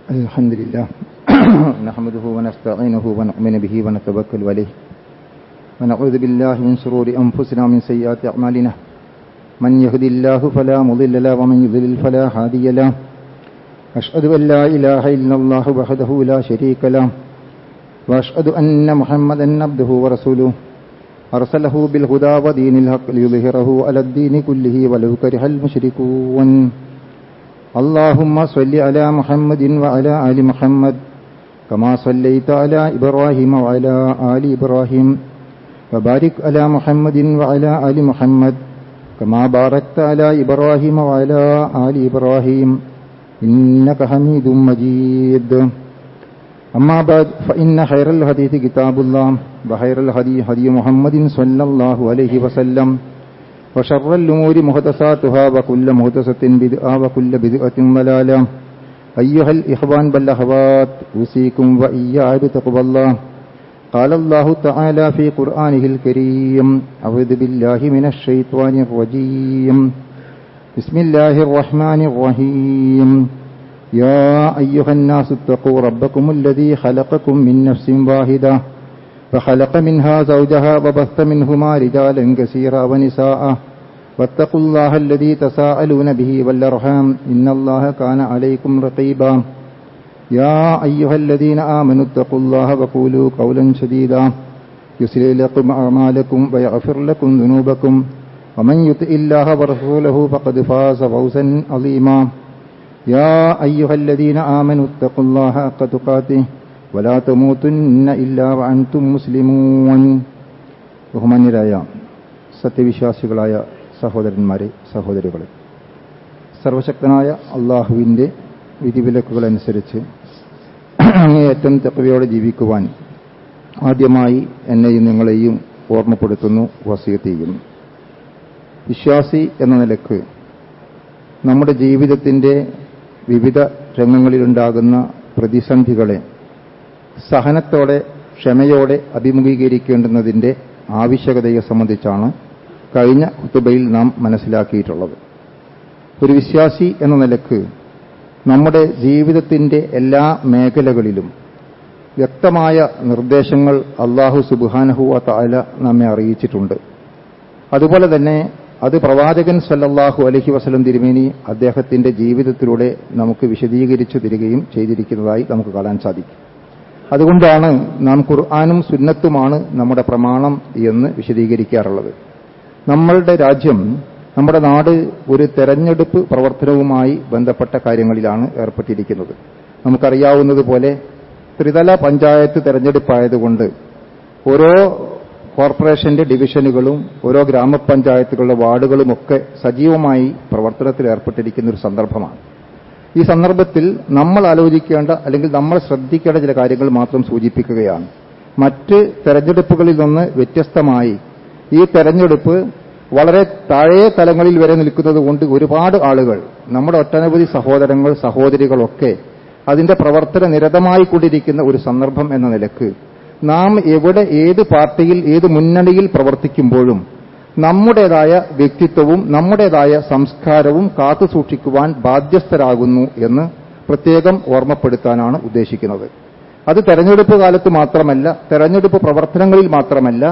Alhamdulillah. Nahmaduhu wa nasta'inuhu wa nu'minu bihi wa natawakkalu alayhi. Wa na'udzu billahi min shururi anfusina wa min sayyiati a'malina. Man yahdihillahu fala mudilla lahu wa man yudlil fala hadiya lahu. Ashhadu an la ilaha illallah wahdahu la sharika lahu. Wa ashhadu anna Muhammadan abduhu wa rasuluhu. Arsalahu bil huda wa dinil haqq liyudhhirahu 'ala ad-dini kullihi wa law karihal mushrikun. اللهم صل على محمد وعلى آل محمد كما صليت على إبراهيم وعلى آل إبراهيم وبارك على محمد وعلى آل محمد كما باركت على إبراهيم وعلى آل إبراهيم إنك حميد مجيد أما بعد فإن خير الحديث كتاب الله وخير الهدي هدي محمد صلى الله عليه وسلم وشر الأمور محدثاتها وكل محدثة بدعة وكل بدعة ضلالة. أيها الإخوان والأخوات أوصيكم وإياي بتقوى الله. قال الله تعالى في قرآنه الكريم: أعوذ بالله من الشيطان الرجيم. بسم الله الرحمن الرحيم. يا أيها الناس اتقوا ربكم الذي خلقكم من نفس واحدة فخلق منها زوجها وبث منهما رجالا كثيرا ونساء واتقوا الله الذي تساءلون به والأرحام إن الله كان عليكم رقيبا. يا أيها الذين آمنوا اتقوا الله وقولوا قولا سديدا يصلح لكم أعمالكم ويغفر لكم ذنوبكم ومن يطع الله ورسوله فقد فاز فوزا عظيما. يا أيها الذين آمنوا اتقوا الله حق تقاته ولا تموتن إلا وأنتم مسلمون. ബഹുമാന്യരായ സത്യവിശ്വാസികളായ സഹോദരന്മാരെ, സഹോദരികളെ, സർവശക്തനായ അള്ളാഹുവിൻ്റെ വിധിവിലക്കുകളനുസരിച്ച് അങ്ങേയറ്റം തഖ്വയോടെ ജീവിക്കുവാൻ ആദ്യമായി എന്നെയും നിങ്ങളെയും ഓർമ്മപ്പെടുത്തുന്നു, വസിയത്ത് ചെയ്യുന്നു. വിശ്വാസി എന്ന നിലക്ക് നമ്മുടെ ജീവിതത്തിൻ്റെ വിവിധ രംഗങ്ങളിലുണ്ടാകുന്ന പ്രതിസന്ധികളെ സഹനത്തോടെ, ക്ഷമയോടെ അഭിമുഖീകരിക്കേണ്ടുന്നതിൻ്റെ ആവശ്യകതയെ സംബന്ധിച്ചാണ് കഴിഞ്ഞ ഖുതുബയിൽ നാം മനസ്സിലാക്കിയിട്ടുള്ളത്. ഒരു വിശ്വാസി എന്ന നിലക്ക് നമ്മുടെ ജീവിതത്തിൻ്റെ എല്ലാ മേഖലകളിലും വ്യക്തമായ നിർദ്ദേശങ്ങൾ അല്ലാഹു സുബ്ഹാനഹു വ തആല നമ്മെ അറിയിച്ചിട്ടുണ്ട്. അതുപോലെ തന്നെ അത് പ്രവാചകൻ സല്ലല്ലാഹു അലൈഹി വസല്ലം തിരുമേനി അദ്ദേഹത്തിന്റെ ജീവിതത്തിലൂടെ നമുക്ക് വിശദീകരിച്ചു തരികയും ചെയ്തിരിക്കുന്നതായി നമുക്ക് കാണാൻ സാധിക്കും. അതുകൊണ്ടാണ് നാം ഖുർആനും സുന്നത്തുമാണ് നമ്മുടെ പ്രമാണം എന്ന് വിശദീകരിക്കാറുള്ളത്. നമ്മളുടെ രാജ്യം, നമ്മുടെ നാട് ഒരു തെരഞ്ഞെടുപ്പ് പ്രവർത്തനവുമായി ബന്ധപ്പെട്ട കാര്യങ്ങളിലാണ് ഏർപ്പെട്ടിരിക്കുന്നത്. നമുക്കറിയാവുന്നതുപോലെ ത്രിതല പഞ്ചായത്ത് തെരഞ്ഞെടുപ്പായതുകൊണ്ട് ഓരോ കോർപ്പറേഷന്റെ ഡിവിഷനുകളും ഓരോ ഗ്രാമപഞ്ചായത്തുകളുടെ വാർഡുകളുമൊക്കെ സജീവമായി പ്രവർത്തനത്തിൽ ഏർപ്പെട്ടിരിക്കുന്ന ഒരു സന്ദർഭമാണ്. ഈ സന്ദർഭത്തിൽ നമ്മൾ ആലോചിക്കേണ്ട അല്ലെങ്കിൽ നമ്മൾ ശ്രദ്ധിക്കേണ്ട ചില കാര്യങ്ങൾ മാത്രം സൂചിപ്പിക്കുകയാണ്. മറ്റ് തെരഞ്ഞെടുപ്പുകളിൽ നിന്ന് വ്യത്യസ്തമായി ഈ തെരഞ്ഞെടുപ്പ് വളരെ താഴെ തലങ്ങളിൽ വരെ നിൽക്കുന്നത് കൊണ്ട് ഒരുപാട് ആളുകൾ, നമ്മുടെ ഒട്ടനവധി സഹോദരങ്ങൾ, സഹോദരികളൊക്കെ അതിന്റെ പ്രവർത്തന നിരതമായി കൊണ്ടിരിക്കുന്ന ഒരു സന്ദർഭം എന്ന നിലക്ക് നാം എവിടെ, ഏത് പാർട്ടിയിൽ, ഏത് മുന്നണിയിൽ പ്രവർത്തിക്കുമ്പോഴും നമ്മുടേതായ വ്യക്തിത്വവും നമ്മുടേതായ സംസ്കാരവും കാത്തുസൂക്ഷിക്കുവാൻ ബാധ്യസ്ഥരാകുന്നു എന്ന് പ്രത്യേകം ഓർമ്മപ്പെടുത്താനാണ് ഉദ്ദേശിക്കുന്നത്. അത് തെരഞ്ഞെടുപ്പ് കാലത്ത് മാത്രമല്ല, തെരഞ്ഞെടുപ്പ് പ്രവർത്തനങ്ങളിൽ മാത്രമല്ല,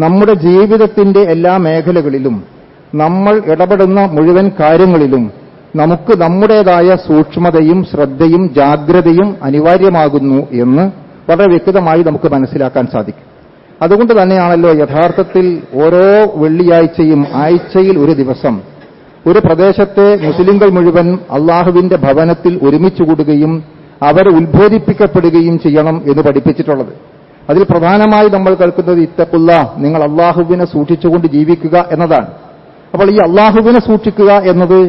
നമ്മുടെ ജീവിതത്തിന്റെ എല്ലാ മേഖലകളിലും നമ്മൾ ഇടപെടുന്ന മുഴുവൻ കാര്യങ്ങളിലും നമുക്ക് നമ്മുടേതായ സൂക്ഷ്മതയും ശ്രദ്ധയും ജാഗ്രതയും അനിവാര്യമാകുന്നു എന്ന് വളരെ വ്യക്തമായി നമുക്ക് മനസ്സിലാക്കാൻ സാധിക്കും. അതുകൊണ്ട് തന്നെയാണല്ലോ യഥാർത്ഥത്തിൽ ഓരോ വെള്ളിയാഴ്ചയും ആഴ്ചയിൽ ഒരു ദിവസം ഒരു പ്രദേശത്തെ മുസ്ലിംകൾ മുഴുവൻ അള്ളാഹുവിന്റെ ഭവനത്തിൽ ഒരുമിച്ച് കൂടുകയും അവർ ഉത്ബോധിപ്പിക്കപ്പെടുകയും ചെയ്യണം എന്ന് പഠിപ്പിച്ചിട്ടുള്ളത്. അതിൽ പ്രധാനമായി നമ്മൾ കേൾക്കുന്നത് ഇത്തഖുല്ലാ, നിങ്ങൾ അള്ളാഹുവിനെ സൂക്ഷിച്ചുകൊണ്ട് ജീവിക്കുക എന്നതാണ്. അപ്പോൾ ഈ അള്ളാഹുവിനെ സൂക്ഷിക്കുക എന്നത്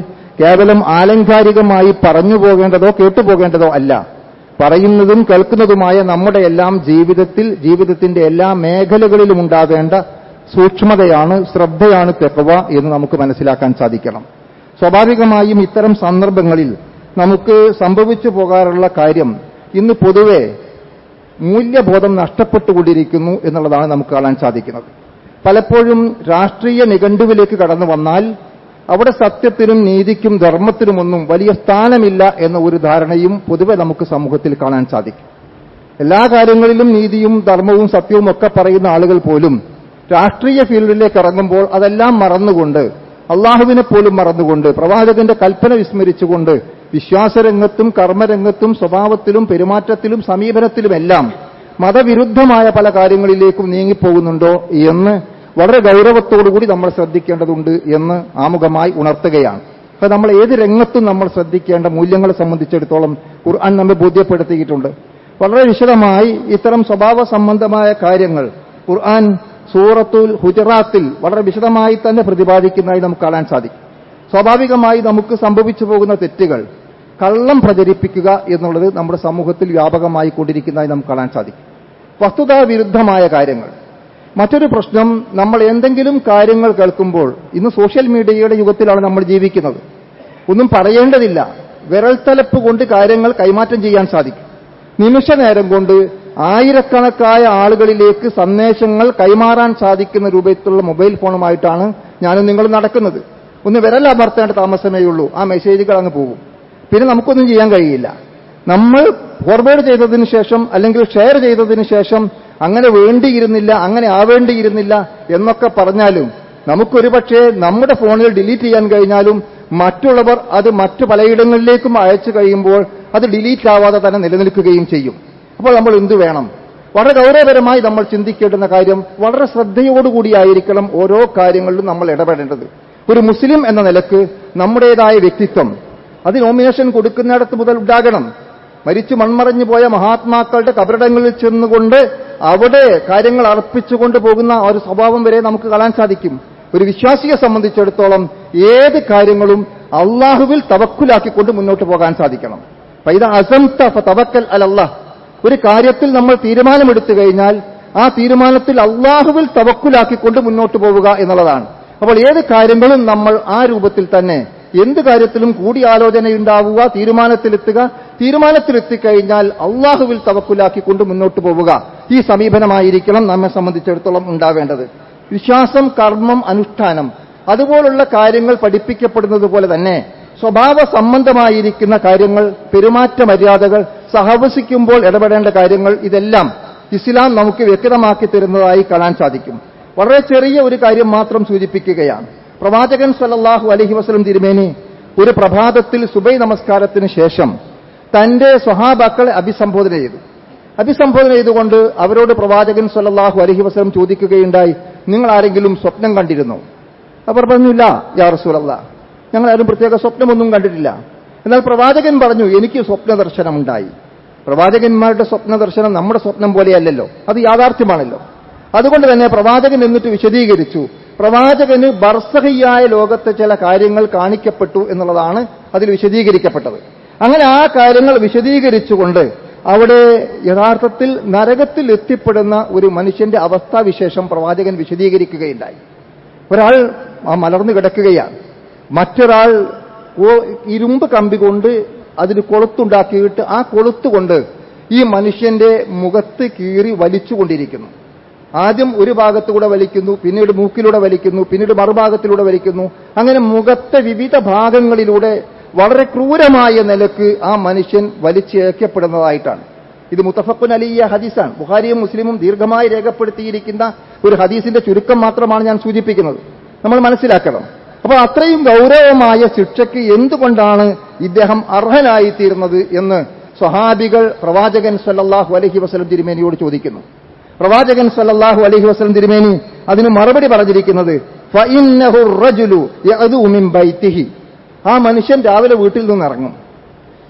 കേവലം ആലങ്കാരികമായി പറഞ്ഞു പോകേണ്ടതോ കേട്ടുപോകേണ്ടതോ അല്ല. പറയുന്നതും കേൾക്കുന്നതുമായ നമ്മുടെ എല്ലാം ജീവിതത്തിന്റെ എല്ലാ മേഖലകളിലും ഉണ്ടാകേണ്ട സൂക്ഷ്മതയാണ്, ശ്രദ്ധയാണ് തഖ്വ എന്ന് നമുക്ക് മനസ്സിലാക്കാൻ സാധിക്കണം. സ്വാഭാവികമായും ഇത്തരം സന്ദർഭങ്ങളിൽ നമുക്ക് സംഭവിച്ചു പോകാറുള്ള കാര്യം, ഇന്ന് പൊതുവെ മൂല്യബോധം നഷ്ടപ്പെട്ടുകൊണ്ടിരിക്കുന്നു എന്നുള്ളതാണ് നമുക്ക് കാണാൻ സാധിക്കുന്നത്. പലപ്പോഴും രാഷ്ട്രീയ നിഘണ്ടുവിലേക്ക് കടന്നു വന്നാൽ അവിടെ സത്യത്തിനും നീതിക്കും ധർമ്മത്തിനുമൊന്നും വലിയ സ്ഥാനമില്ല എന്ന ഒരു ധാരണയും പൊതുവെ നമുക്ക് സമൂഹത്തിൽ കാണാൻ സാധിക്കും. എല്ലാ കാര്യങ്ങളിലും നീതിയും ധർമ്മവും സത്യവും ഒക്കെ പറയുന്ന ആളുകൾ പോലും രാഷ്ട്രീയ ഫീൽഡിലേക്ക് ഇറങ്ങുമ്പോൾ അതെല്ലാം മറന്നുകൊണ്ട്, അള്ളാഹുവിനെ പോലും മറന്നുകൊണ്ട്, പ്രവാചകന്റെ കൽപ്പന വിസ്മരിച്ചുകൊണ്ട് വിശ്വാസരംഗത്തും കർമ്മരംഗത്തും സ്വഭാവത്തിലും പെരുമാറ്റത്തിലും സമീപനത്തിലുമെല്ലാം മതവിരുദ്ധമായ പല കാര്യങ്ങളിലേക്കും നീങ്ങിപ്പോകുന്നുണ്ടോ എന്ന് വളരെ ഗൗരവത്തോടുകൂടി നമ്മൾ ശ്രദ്ധിക്കേണ്ടതുണ്ട് എന്ന് ആമുഖമായി ഉണർത്തുകയാണ്. അപ്പോൾ നമ്മൾ ഏത് രംഗത്തും നമ്മൾ ശ്രദ്ധിക്കേണ്ട മൂല്യങ്ങളെ സംബന്ധിച്ചിടത്തോളം ഖുർആൻ നമ്മെ ബോധ്യപ്പെടുത്തിയിട്ടുണ്ട്. വളരെ വിശദമായി ഇത്തരം സ്വഭാവ സംബന്ധമായ കാര്യങ്ങൾ ഖുർആൻ സൂറത്തുൽ ഹുജറാത്തിൽ വളരെ വിശദമായി തന്നെ പ്രതിപാദിക്കുന്നതായി നമുക്ക് കാണാൻ സാധിക്കും. സ്വാഭാവികമായി നമുക്ക് സംഭവിച്ചു പോകുന്ന തെറ്റുകൾ, കള്ളം പ്രചരിപ്പിക്കുക എന്നുള്ളത് നമ്മുടെ സമൂഹത്തിൽ വ്യാപകമായി കൊണ്ടിരിക്കുന്നതായി നമുക്ക് കാണാൻ സാധിക്കും. വസ്തുതാവിരുദ്ധമായ കാര്യങ്ങൾ. മറ്റൊരു പ്രശ്നം, നമ്മൾ എന്തെങ്കിലും കാര്യങ്ങൾ കേൾക്കുമ്പോൾ, ഇന്ന് സോഷ്യൽ മീഡിയയുടെ യുഗത്തിലാണ് നമ്മൾ ജീവിക്കുന്നത്. ഒന്നും പറയേണ്ടതില്ല, വിരൽത്തലപ്പ് കൊണ്ട് കാര്യങ്ങൾ കൈമാറ്റം ചെയ്യാൻ സാധിക്കും. നിമിഷ നേരം കൊണ്ട് ആയിരക്കണക്കായ ആളുകളിലേക്ക് സന്ദേശങ്ങൾ കൈമാറാൻ സാധിക്കുന്ന രൂപത്തിലുള്ള മൊബൈൽ ഫോണുമായിട്ടാണ് ഞാനും നിങ്ങളും നടക്കുന്നത്. ഒന്ന് വിരലമർത്തേണ്ട താമസമേയുള്ളൂ, ആ മെസ്സേജുകൾ അങ്ങ് പോകും. പിന്നെ നമുക്കൊന്നും ചെയ്യാൻ കഴിയില്ല. നമ്മൾ ഫോർവേഡ് ചെയ്തതിന് ശേഷം അല്ലെങ്കിൽ ഷെയർ ചെയ്തതിന് ശേഷം അങ്ങനെ വേണ്ടിയിരുന്നില്ല, അങ്ങനെ ആവേണ്ടിയിരുന്നില്ല എന്നൊക്കെ പറഞ്ഞാലും നമുക്കൊരു പക്ഷേ നമ്മുടെ ഫോണിൽ ഡിലീറ്റ് ചെയ്യാൻ കഴിഞ്ഞാലും മറ്റുള്ളവർ അത് മറ്റു പലയിടങ്ങളിലേക്കും അയച്ചു കഴിയുമ്പോൾ അത് ഡിലീറ്റ് ആവാതെ തന്നെ നിലനിൽക്കുകയും ചെയ്യും. അപ്പോൾ നമ്മൾ എന്തു വേണം? വളരെ ഗൗരവപരമായി നമ്മൾ ചിന്തിക്കേണ്ടുന്ന കാര്യം, വളരെ ശ്രദ്ധയോടുകൂടിയായിരിക്കണം ഓരോ കാര്യങ്ങളിലും നമ്മൾ ഇടപെടേണ്ടത്. ഒരു മുസ്ലിം എന്ന നിലക്ക് നമ്മുടേതായ വ്യക്തിത്വം അത് നോമിനേഷൻ കൊടുക്കുന്നിടത്ത് മുതൽ ഉണ്ടാകണം. മരിച്ചു മൺമറഞ്ഞു പോയ മഹാത്മാക്കളുടെ കബറിടങ്ങളിൽ ചെന്നുകൊണ്ട് അവിടെ കാര്യങ്ങൾ അർപ്പിച്ചുകൊണ്ട് പോകുന്ന ഒരു സ്വഭാവം വരെ നമുക്ക് കാണാൻ സാധിക്കും. ഒരു വിശ്വാസിയെ സംബന്ധിച്ചിടത്തോളം ഏത് കാര്യങ്ങളും അള്ളാഹുവിൽ തവക്കുലാക്കിക്കൊണ്ട് മുന്നോട്ട് പോകാൻ സാധിക്കണം. ഫൈദ അസംത ഫതവക്കൽ അലല്ലാഹ്. ഒരു കാര്യത്തിൽ നമ്മൾ തീരുമാനമെടുത്തു കഴിഞ്ഞാൽ ആ തീരുമാനത്തിൽ അള്ളാഹുവിൽ തവക്കുലാക്കിക്കൊണ്ട് മുന്നോട്ട് പോവുക എന്നുള്ളതാണ്. അപ്പോൾ ഏത് കാര്യങ്ങളും നമ്മൾ ആ രൂപത്തിൽ തന്നെ, എന്ത് കാര്യത്തിലും കൂടിയാലോചനയുണ്ടാവുക, തീരുമാനത്തിലെത്തുക, തീരുമാനത്തിലെത്തിക്കഴിഞ്ഞാൽ അള്ളാഹുവിൽ തവക്കുലാക്കിക്കൊണ്ട് മുന്നോട്ട് പോവുക. ഈ സമീപനമായിരിക്കണം നമ്മെ സംബന്ധിച്ചിടത്തോളം ഉണ്ടാവേണ്ടത്. വിശ്വാസം, കർമ്മം, അനുഷ്ഠാനം അതുപോലുള്ള കാര്യങ്ങൾ പഠിപ്പിക്കപ്പെടുന്നത് പോലെ തന്നെ സ്വഭാവ സംബന്ധമായിരിക്കുന്ന കാര്യങ്ങൾ, പെരുമാറ്റ മര്യാദകൾ, സഹവസിക്കുമ്പോൾ ഇടപെടേണ്ട കാര്യങ്ങൾ, ഇതെല്ലാം ഇസ്ലാം നമുക്ക് വ്യക്തമാക്കി തരുന്നതായി കാണാൻ സാധിക്കും. വളരെ ചെറിയ ഒരു കാര്യം മാത്രം സൂചിപ്പിക്കുകയാണ്. പ്രവാചകൻ സല്ലല്ലാഹു അലൈഹി വസല്ലം തിരുമേനി ഒരു പ്രഭാതത്തിൽ സുബൈ നമസ്കാരത്തിന് ശേഷം തന്റെ സ്വഹാബാക്കളെ അഭിസംബോധന ചെയ്തുകൊണ്ട് അവരോട് പ്രവാചകൻ സല്ലല്ലാഹു അലൈഹി വസല്ലം ചോദിക്കുകയുണ്ടായി, നിങ്ങൾ ആരെങ്കിലും സ്വപ്നം കണ്ടിരുന്നോ? അവർ പറഞ്ഞില്ല, യാ റസൂലല്ലാഹ്, ഞങ്ങൾ ആരും പ്രത്യേക സ്വപ്നമൊന്നും കണ്ടിട്ടില്ല. എന്നാൽ പ്രവാചകൻ പറഞ്ഞു, എനിക്ക് സ്വപ്ന ദർശനമുണ്ടായി. പ്രവാചകന്മാരുടെ സ്വപ്ന ദർശനം നമ്മുടെ സ്വപ്നം പോലെയല്ലല്ലോ, അത് യാഥാർത്ഥ്യമാണല്ലോ. അതുകൊണ്ട് തന്നെ പ്രവാചകൻ എന്നിട്ട് വിശദീകരിച്ചു. പ്രവാചകന് ബർസഹിയായ ലോകത്തെ ചില കാര്യങ്ങൾ കാണിക്കപ്പെട്ടു എന്നുള്ളതാണ് അതിൽ വിശദീകരിക്കപ്പെട്ടത്. അങ്ങനെ ആ കാര്യങ്ങൾ വിശദീകരിച്ചുകൊണ്ട് അവിടെ യഥാർത്ഥത്തിൽ നരകത്തിൽ എത്തിപ്പെടുന്ന ഒരു മനുഷ്യന്റെ അവസ്ഥാവിശേഷം പ്രവാചകൻ വിശദീകരിക്കുകയുണ്ടായി. ഒരാൾ മലർന്നു കിടക്കുകയാണ്, മറ്റൊരാൾ ഇരുമ്പ് കമ്പി കൊണ്ട് അതിന് കൊളുത്തുണ്ടാക്കിയിട്ട് ആ കൊളുത്തുകൊണ്ട് ഈ മനുഷ്യന്റെ മുഖത്ത് കീറി വലിച്ചുകൊണ്ടിരിക്കുന്നു. ആദ്യം ഒരു ഭാഗത്തുകൂടെ വലിക്കുന്നു, പിന്നീട് മൂക്കിലൂടെ വലിക്കുന്നു, പിന്നീട് മറുഭാഗത്തിലൂടെ വലിക്കുന്നു. അങ്ങനെ മുഖത്തെ വിവിധ ഭാഗങ്ങളിലൂടെ വളരെ ക്രൂരമായ നിലക്ക് ആ മനുഷ്യൻ വലിച്ചേക്കപ്പെടുന്നതായിട്ടാണ്. ഇത് മുത്തഫഖുൻ അലൈഹി ഹദീസാണ്. ബുഖാരിയും മുസ്ലിമും ദീർഘമായി രേഖപ്പെടുത്തിയിരിക്കുന്ന ഒരു ഹദീസിന്റെ ചുരുക്കം മാത്രമാണ് ഞാൻ സൂചിപ്പിക്കുന്നത്. നമ്മൾ മനസ്സിലാക്കണം. അപ്പോൾ അത്രയും ഗൗരവമായ ശിക്ഷയ്ക്ക് എന്തുകൊണ്ടാണ് ഇദ്ദേഹം അർഹനായിത്തീരുന്നത് എന്ന് സ്വഹാബികൾ പ്രവാചകൻ സല്ലല്ലാഹു അലൈഹി വസല്ലം തിരുമേനിയോട് ചോദിക്കുന്നു. പ്രവാചകൻ സല്ലല്ലാഹു അലൈഹി വസല്ലം തിരുമേനി അതിന് മറുപടി പറഞ്ഞിരിക്കുന്നത്, ഫഇന്നഹു റജുലു യഅദു മിൻ ബൈതിഹി. ആ മനുഷ്യൻ രാവിലെ വീട്ടിൽ നിന്ന് ഇറങ്ങും.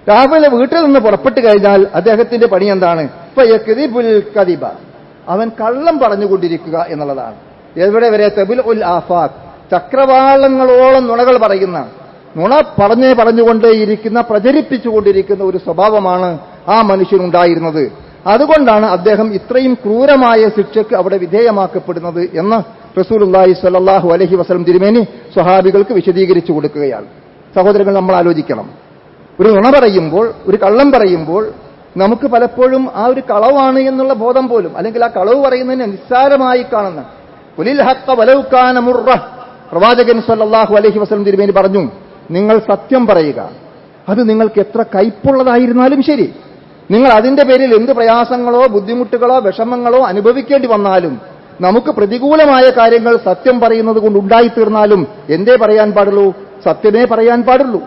രാവിലെ വീട്ടിൽ നിന്ന് പുറപ്പെട്ടു കഴിഞ്ഞാൽ അദ്ദേഹത്തിന്റെ പണി എന്താണ്? ഫയക്ദിബുൽ കദിബ. അവൻ കള്ളം പറഞ്ഞുകൊണ്ടിരിക്കുക എന്നുള്ളതാണ്. എവിടെ വരെ? തബുൽ ആഫാഖ്. ചക്രവാളങ്ങളോളം നുണകൾ പറയുന്ന, നുണ പറഞ്ഞുകൊണ്ടേയിരിക്കുന്ന, പ്രചരിപ്പിച്ചുകൊണ്ടിരിക്കുന്ന ഒരു സ്വഭാവമാണ് ആ മനുഷ്യനുണ്ടായിരുന്നത്. അതുകൊണ്ടാണ് അദ്ദേഹം ഇത്രയും ക്രൂരമായ ശിക്ഷയ്ക്ക് അവിടെ വിധേയമാക്കപ്പെടുന്നത് എന്ന് റസൂലുള്ളാഹി സ്വല്ലല്ലാഹു അലൈഹി വസല്ലം തിരുമേനി സ്വഹാബികൾക്ക് വിശദീകരിച്ചു കൊടുക്കുകയാണ്. സഹോദരങ്ങൾ, നമ്മൾ ആലോചിക്കണം. ഒരു നുണ പറയുമ്പോൾ, ഒരു കള്ളം പറയുമ്പോൾ നമുക്ക് പലപ്പോഴും ആ ഒരു കളവാണ് എന്നുള്ള ബോധം പോലും, അല്ലെങ്കിൽ ആ കളവ് പറയുന്നതിനെ നിസ്സാരമായി കാണുന്ന, ഖുലിൽ ഹഖ്ഖ വലൗ കാന മുർറ, പ്രവാചകൻ സല്ലല്ലാഹു അലൈഹി വസല്ലം തിരുമേനി പറഞ്ഞു, നിങ്ങൾ സത്യം പറയുക, അത് നിങ്ങൾക്ക് എത്ര കയ്പുള്ളതായിരുന്നാലും ശരി, നിങ്ങൾ അതിന്റെ പേരിൽ എന്ത് പ്രയാസങ്ങളോ ബുദ്ധിമുട്ടുകളോ വിഷമങ്ങളോ അനുഭവിക്കേണ്ടി വന്നാലും, നമുക്ക് പ്രതികൂലമായ കാര്യങ്ങൾ സത്യം പറയുന്നത് കൊണ്ട് ഉണ്ടായിത്തീർന്നാലും എന്തേ പറയാൻ പാടുള്ളൂ? സത്യമേ പറയാൻ പാടുള്ളൂ.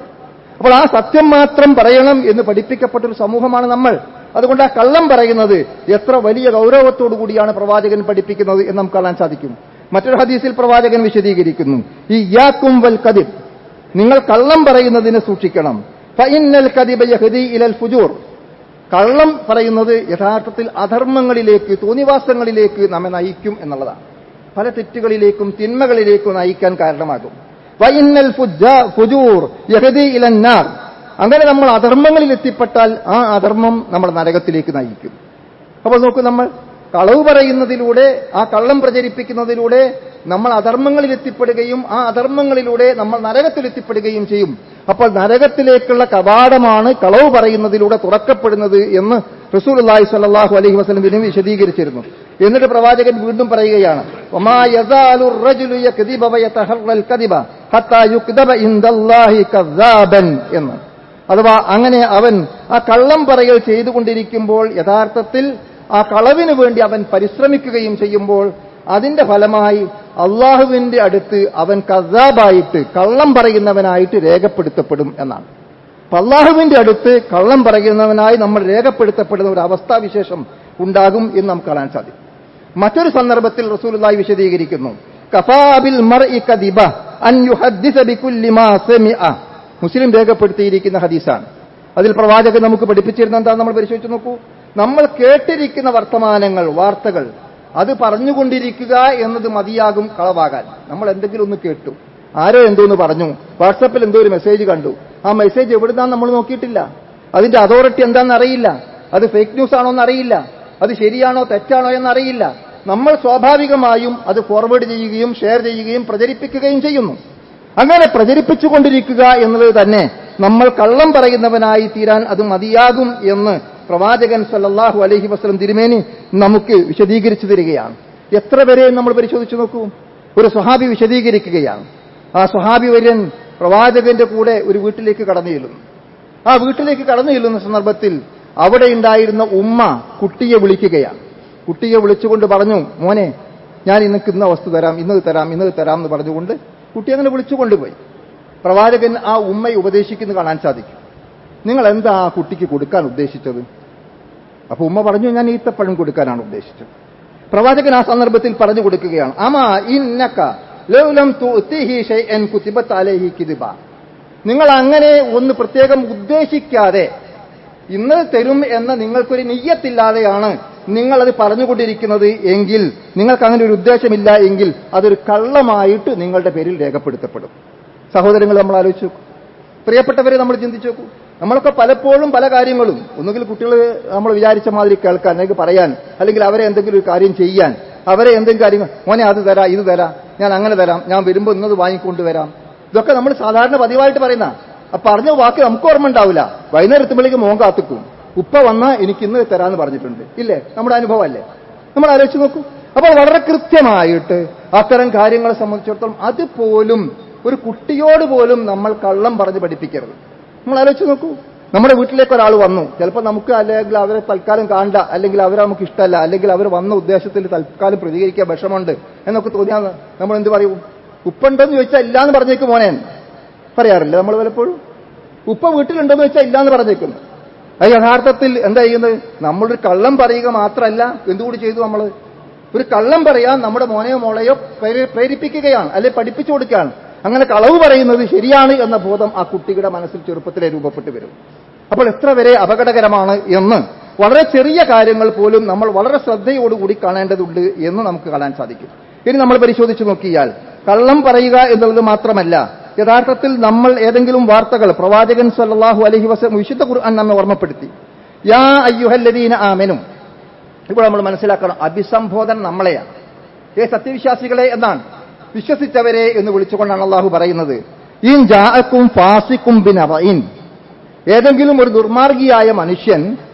അപ്പോൾ ആ സത്യം മാത്രം പറയണം എന്ന് പഠിപ്പിക്കപ്പെട്ടൊരു സമൂഹമാണ് നമ്മൾ. അതുകൊണ്ട് ആ കള്ളം പറയുന്നത് എത്ര വലിയ ഗൗരവത്തോടു കൂടിയാണ് പ്രവാചകൻ പഠിപ്പിക്കുന്നത് എന്ന് നമുക്ക് കാണാൻ സാധിക്കും. മറ്റൊരു ഹദീസിൽ പ്രവാചകൻ വിശദീകരിക്കുന്നു, ഈ യാക്കും വൽ കദിബ്, നിങ്ങൾ കള്ളം പറയുന്നതിനെ സൂക്ഷിക്കണം. ഫഇന്നൽ കദിബ യഹ്ദി ഇലൽ ഫുജൂർ, കള്ളം പറയുന്നത് യഥാർത്ഥത്തിൽ അധർമ്മങ്ങളിലേക്ക്, തോന്നിവാസങ്ങളിലേക്ക് നമ്മെ നയിക്കും എന്നുള്ളതാണ്. പല തെറ്റുകളിലേക്കും തിന്മകളിലേക്കും നയിക്കാൻ കാരണമാകും. വഇന്നൽ ഫുജൂർ യഹ്ദി ഇലൻ നാർ, അങ്ങനെ നമ്മൾ അധർമ്മങ്ങളിൽ എത്തിപ്പെട്ടാൽ ആ അധർമ്മം നമ്മുടെ നരകത്തിലേക്ക് നയിക്കും. അപ്പോൾ നോക്കൂ, നമ്മൾ കളവ് പറയുന്നതിലൂടെ, ആ കള്ളം പ്രചരിപ്പിക്കുന്നതിലൂടെ നമ്മൾ അധർമ്മങ്ങളിൽ എത്തിപ്പെടുകയും ആ അധർമ്മങ്ങളിലൂടെ നമ്മൾ നരകത്തിലെത്തിപ്പെടുകയും ചെയ്യും. അപ്പോൾ നരകത്തിലേക്കുള്ള കവാടമാണ് കളവ് പറയുന്നതിലൂടെ തുറക്കപ്പെടുന്നത് എന്ന് റസൂലുള്ളാഹി സ്വല്ലല്ലാഹു അലൈഹി വസല്ലം വിശദീകരിച്ചിരുന്നു. എന്നിട്ട് പ്രവാചകൻ വീണ്ടും പറയുകയാണ്, വമാ യസാലു റജുലു യക്ദിബ വയതഹറൽ കദിബ ഹത്താ യുക്ദബ ഇൻദല്ലാഹി കസ്സാബൻ എന്ന്. അഥവാ അങ്ങനെ അവൻ ആ കള്ളം പറയൽ ചെയ്തുകൊണ്ടിരിക്കുമ്പോൾ യഥാർത്ഥത്തിൽ ആ കളവിന് വേണ്ടി അവൻ പരിശ്രമിക്കുകയും ചെയ്യുമ്പോൾ അതിന്റെ ഫലമായി അള്ളാഹുവിന്റെ അടുത്ത് അവൻ കസ്സാബായിട്ട്, കള്ളം പറയുന്നവനായിട്ട് രേഖപ്പെടുത്തപ്പെടും എന്നാണ്. അപ്പൊ അള്ളാഹുവിന്റെ അടുത്ത് കള്ളം പറയുന്നവനായി നമ്മൾ രേഖപ്പെടുത്തപ്പെടുന്ന ഒരു അവസ്ഥാവിശേഷം ഉണ്ടാകും എന്ന് നമുക്ക് കാണാൻ സാധിക്കും. മറ്റൊരു സന്ദർഭത്തിൽ റസൂലുള്ളാഹി വിശദീകരിക്കുന്നു, കഫാ ബിൽ മർഇ കദിബ അൻ യുഹദ്ദിസ ബികുല്ലി മാ സമിഅ. മുസ്ലിം രേഖപ്പെടുത്തിയിരിക്കുന്ന ഹദീസാണ്. അതിൽ പ്രവാചകൻ നമുക്ക് പഠിപ്പിച്ചിരുന്ന എന്താ നമ്മൾ പരിശോധിച്ച് നോക്കൂ. നമ്മൾ കേട്ടിരിക്കുന്ന വർത്തമാനങ്ങൾ, വാർത്തകൾ, അത് പറഞ്ഞുകൊണ്ടിരിക്കുക എന്നത് മതിയാകും കളവാകാൻ. നമ്മൾ എന്തെങ്കിലും ഒന്ന് കേട്ടു, ആരോ എന്തോന്ന് പറഞ്ഞു, വാട്സാപ്പിൽ എന്തോ ഒരു മെസ്സേജ് കണ്ടു, ആ മെസ്സേജ് എവിടുന്നാന്ന് നമ്മൾ നോക്കിയിട്ടില്ല, അതിന്റെ അതോറിറ്റി എന്താണെന്ന് അറിയില്ല, അത് ഫേക്ക് ന്യൂസ് ആണോ എന്നറിയില്ല, അത് ശരിയാണോ തെറ്റാണോ എന്നറിയില്ല. നമ്മൾ സ്വാഭാവികമായും അത് ഫോർവേഡ് ചെയ്യുകയും ഷെയർ ചെയ്യുകയും പ്രചരിപ്പിക്കുകയും ചെയ്യുന്നു. അങ്ങനെ പ്രചരിപ്പിച്ചുകൊണ്ടിരിക്കുക എന്നുള്ളത് തന്നെ നമ്മൾ കള്ളം പറയുന്നവനായി തീരാൻ അത് മതിയാകും എന്ന് പ്രവാചകൻ സല്ലല്ലാഹു അലൈഹി വസല്ലം തിരുമേനി നമുക്ക് വിശദീകരിച്ചു തരികയാണ്. എത്ര വരെ നമ്മൾ പരിശോധിച്ചു നോക്കൂ. ഒരു സ്വഹാബി വിശദീകരിക്കുകയാണ്. ആ സ്വഹാബി വര്യൻ പ്രവാചകന്റെ കൂടെ ഒരു വീട്ടിലേക്ക് കടന്നു ചെല്ലുന്നു. ആ വീട്ടിലേക്ക് കടന്നു ചെല്ലുന്ന സന്ദർഭത്തിൽ അവിടെ ഉണ്ടായിരുന്ന ഉമ്മ കുട്ടിയെ വിളിക്കുകയാണ്. കുട്ടിയെ വിളിച്ചുകൊണ്ട് പറഞ്ഞു, മോനെ, ഞാൻ ഇന്നക്ക് ഇന്ന വസ്തു തരാം, ഇന്നത് തരാം, ഇന്നത് തരാം എന്ന് പറഞ്ഞുകൊണ്ട് കുട്ടി അങ്ങനെ വിളിച്ചുകൊണ്ടുപോയി. പ്രവാചകൻ ആ ഉമ്മയെ ഉപദേശിക്കുന്നത് കാണാൻ സാധിക്കും. നിങ്ങൾ എന്താ ആ കുട്ടിക്ക് കൊടുക്കാൻ ഉദ്ദേശിച്ചത്? അപ്പൊ ഉമ്മ പറഞ്ഞു, ഞാൻ ഈത്തപ്പഴം കൊടുക്കാനാണ് ഉദ്ദേശിച്ചത്. പ്രവാചകൻ ആ സന്ദർഭത്തിൽ പറഞ്ഞു കൊടുക്കുകയാണ്, അമാ ഇന്നക ലൗ ലം തുഅതിഹി ശൈഅൻ കുതിബത അലൈഹി കിദിബ. നിങ്ങൾ അങ്ങനെ ഒന്ന് പ്രത്യേകം ഉദ്ദേശിക്കാതെ ഇന്നത് തരും എന്ന നിങ്ങൾക്കൊരു നിയ്യത്തില്ലാതെയാണ് നിങ്ങളത് പറഞ്ഞുകൊണ്ടിരിക്കുന്നത് എങ്കിൽ, നിങ്ങൾക്ക് അങ്ങനെ ഒരു ഉദ്ദേശമില്ല എങ്കിൽ അതൊരു കള്ളമായിട്ട് നിങ്ങളുടെ പേരിൽ രേഖപ്പെടുത്തപ്പെടും. സഹോദരങ്ങൾ, നമ്മൾ ആലോചിച്ചു നോക്കൂ. പ്രിയപ്പെട്ടവരെ, നമ്മൾ ചിന്തിച്ചു നോക്കൂ. നമ്മളൊക്കെ പലപ്പോഴും പല കാര്യങ്ങളും ഒന്നുകിൽ കുട്ടികൾ നമ്മൾ വിചാരിച്ച മാതിരി കേൾക്കാൻ, അല്ലെങ്കിൽ പറയാൻ, അല്ലെങ്കിൽ അവരെ എന്തെങ്കിലും ഒരു കാര്യം ചെയ്യാൻ, അവരെ എന്തെങ്കിലും കാര്യങ്ങൾ, മോനെ അത് തരാം, ഇത് തരാം, ഞാൻ അങ്ങനെ തരാം, ഞാൻ വരുമ്പോൾ ഇന്നത് വാങ്ങിക്കൊണ്ടുവരാം, ഇതൊക്കെ നമ്മൾ സാധാരണ പതിവായിട്ട് പറയുന്ന. പറഞ്ഞ വാക്ക് നമുക്ക് ഓർമ്മ ഉണ്ടാവില്ല. വൈകുന്നേരം എത്തുമ്പോഴേക്ക് മോൻ കാത്തുക്കും, ഉപ്പ വന്നാൽ എനിക്ക് ഇന്ന് തരാമെന്ന് പറഞ്ഞിട്ടുണ്ട്, ഇല്ലേ? നമ്മുടെ അനുഭവം അല്ലേ? നമ്മൾ ആലോചിച്ച് നോക്കൂ. അപ്പോൾ വളരെ കൃത്യമായിട്ട് അത്തരം കാര്യങ്ങളെ സംബന്ധിച്ചിടത്തോളം അതുപോലും ഒരു കുട്ടിയോട് പോലും നമ്മൾ കള്ളം പറഞ്ഞ് പഠിപ്പിക്കരുത്. നമ്മൾ ആലോചിച്ച് നോക്കൂ. നമ്മുടെ വീട്ടിലേക്ക് ഒരാൾ വന്നു, ചിലപ്പോൾ നമുക്ക് അല്ലെങ്കിൽ അവരെ തൽക്കാലം കാണണ്ട, അല്ലെങ്കിൽ അവരെ നമുക്ക് ഇഷ്ടമല്ല, അല്ലെങ്കിൽ അവർ വന്ന ഉദ്ദേശത്തിൽ തൽക്കാലം പ്രതികരിക്കാൻ വിഷമമുണ്ട് എന്നൊക്കെ തോന്നിയാൽ നമ്മൾ എന്ത് പറയും? ഉപ്പുണ്ടെന്ന് ചോദിച്ചാൽ ഇല്ലാന്ന് പറഞ്ഞേക്കും മോനെ പറയാറില്ല നമ്മൾ പലപ്പോഴും. ഉപ്പ വീട്ടിലുണ്ടെന്ന് വെച്ചാൽ ഇല്ലാന്ന് പറഞ്ഞേക്കുന്നു. അത് യഥാർത്ഥത്തിൽ എന്താ ചെയ്യുന്നത്? നമ്മളൊരു കള്ളം പറയുക മാത്രമല്ല, എന്തുകൂടി ചെയ്തു? നമ്മൾ ഒരു കള്ളം പറയാൻ നമ്മുടെ മോനെയോ മോളെയോ പ്രേരിപ്പിക്കുകയാണ്, അല്ലെ പഠിപ്പിച്ചു കൊടുക്കുകയാണ്. അങ്ങനെ കളവ് പറയുന്നത് ശരിയാണ് എന്ന ബോധം ആ കുട്ടിയുടെ മനസ്സിൽ ചെറുപ്പത്തിലെ രൂപപ്പെട്ടു വരും. അപ്പോൾ എത്ര വരെ അപകടകരമാണ് എന്ന് വളരെ ചെറിയ കാര്യങ്ങൾ പോലും നമ്മൾ വളരെ ശ്രദ്ധയോടുകൂടി കാണേണ്ടതുണ്ട് എന്ന് നമുക്ക് കാണാൻ സാധിക്കും. ഇനി നമ്മൾ പരിശോധിച്ച് നോക്കിയാൽ കള്ളം പറയുക എന്നുള്ളത് മാത്രമല്ല, യഥാർത്ഥത്തിൽ നമ്മൾ ഏതെങ്കിലും വാർത്തകൾ, പ്രവാചകൻ സല്ലല്ലാഹു അലൈഹി വസല്ലം വിശുദ്ധ ഖുർആൻ നമ്മെ ഓർമ്മപ്പെടുത്തി, യാ അയ്യുഹല്ലദീന ആമനു. ഇപ്പോൾ നമ്മൾ മനസ്സിലാക്കണം, അഭിസംബോധന നമ്മളെയാണ്. സത്യവിശ്വാസികളെ എന്നാണ്, വിശ്വസിച്ചവരെ എന്ന് വിളിച്ചുകൊണ്ടാണ് അള്ളാഹു പറയുന്നത്. ഇൻ ജാഅക്കും ഫാസിഖും ബിനബഇൻ. ഏതെങ്കിലും ഒരു ദുർമാർഗിയായ മനുഷ്യൻ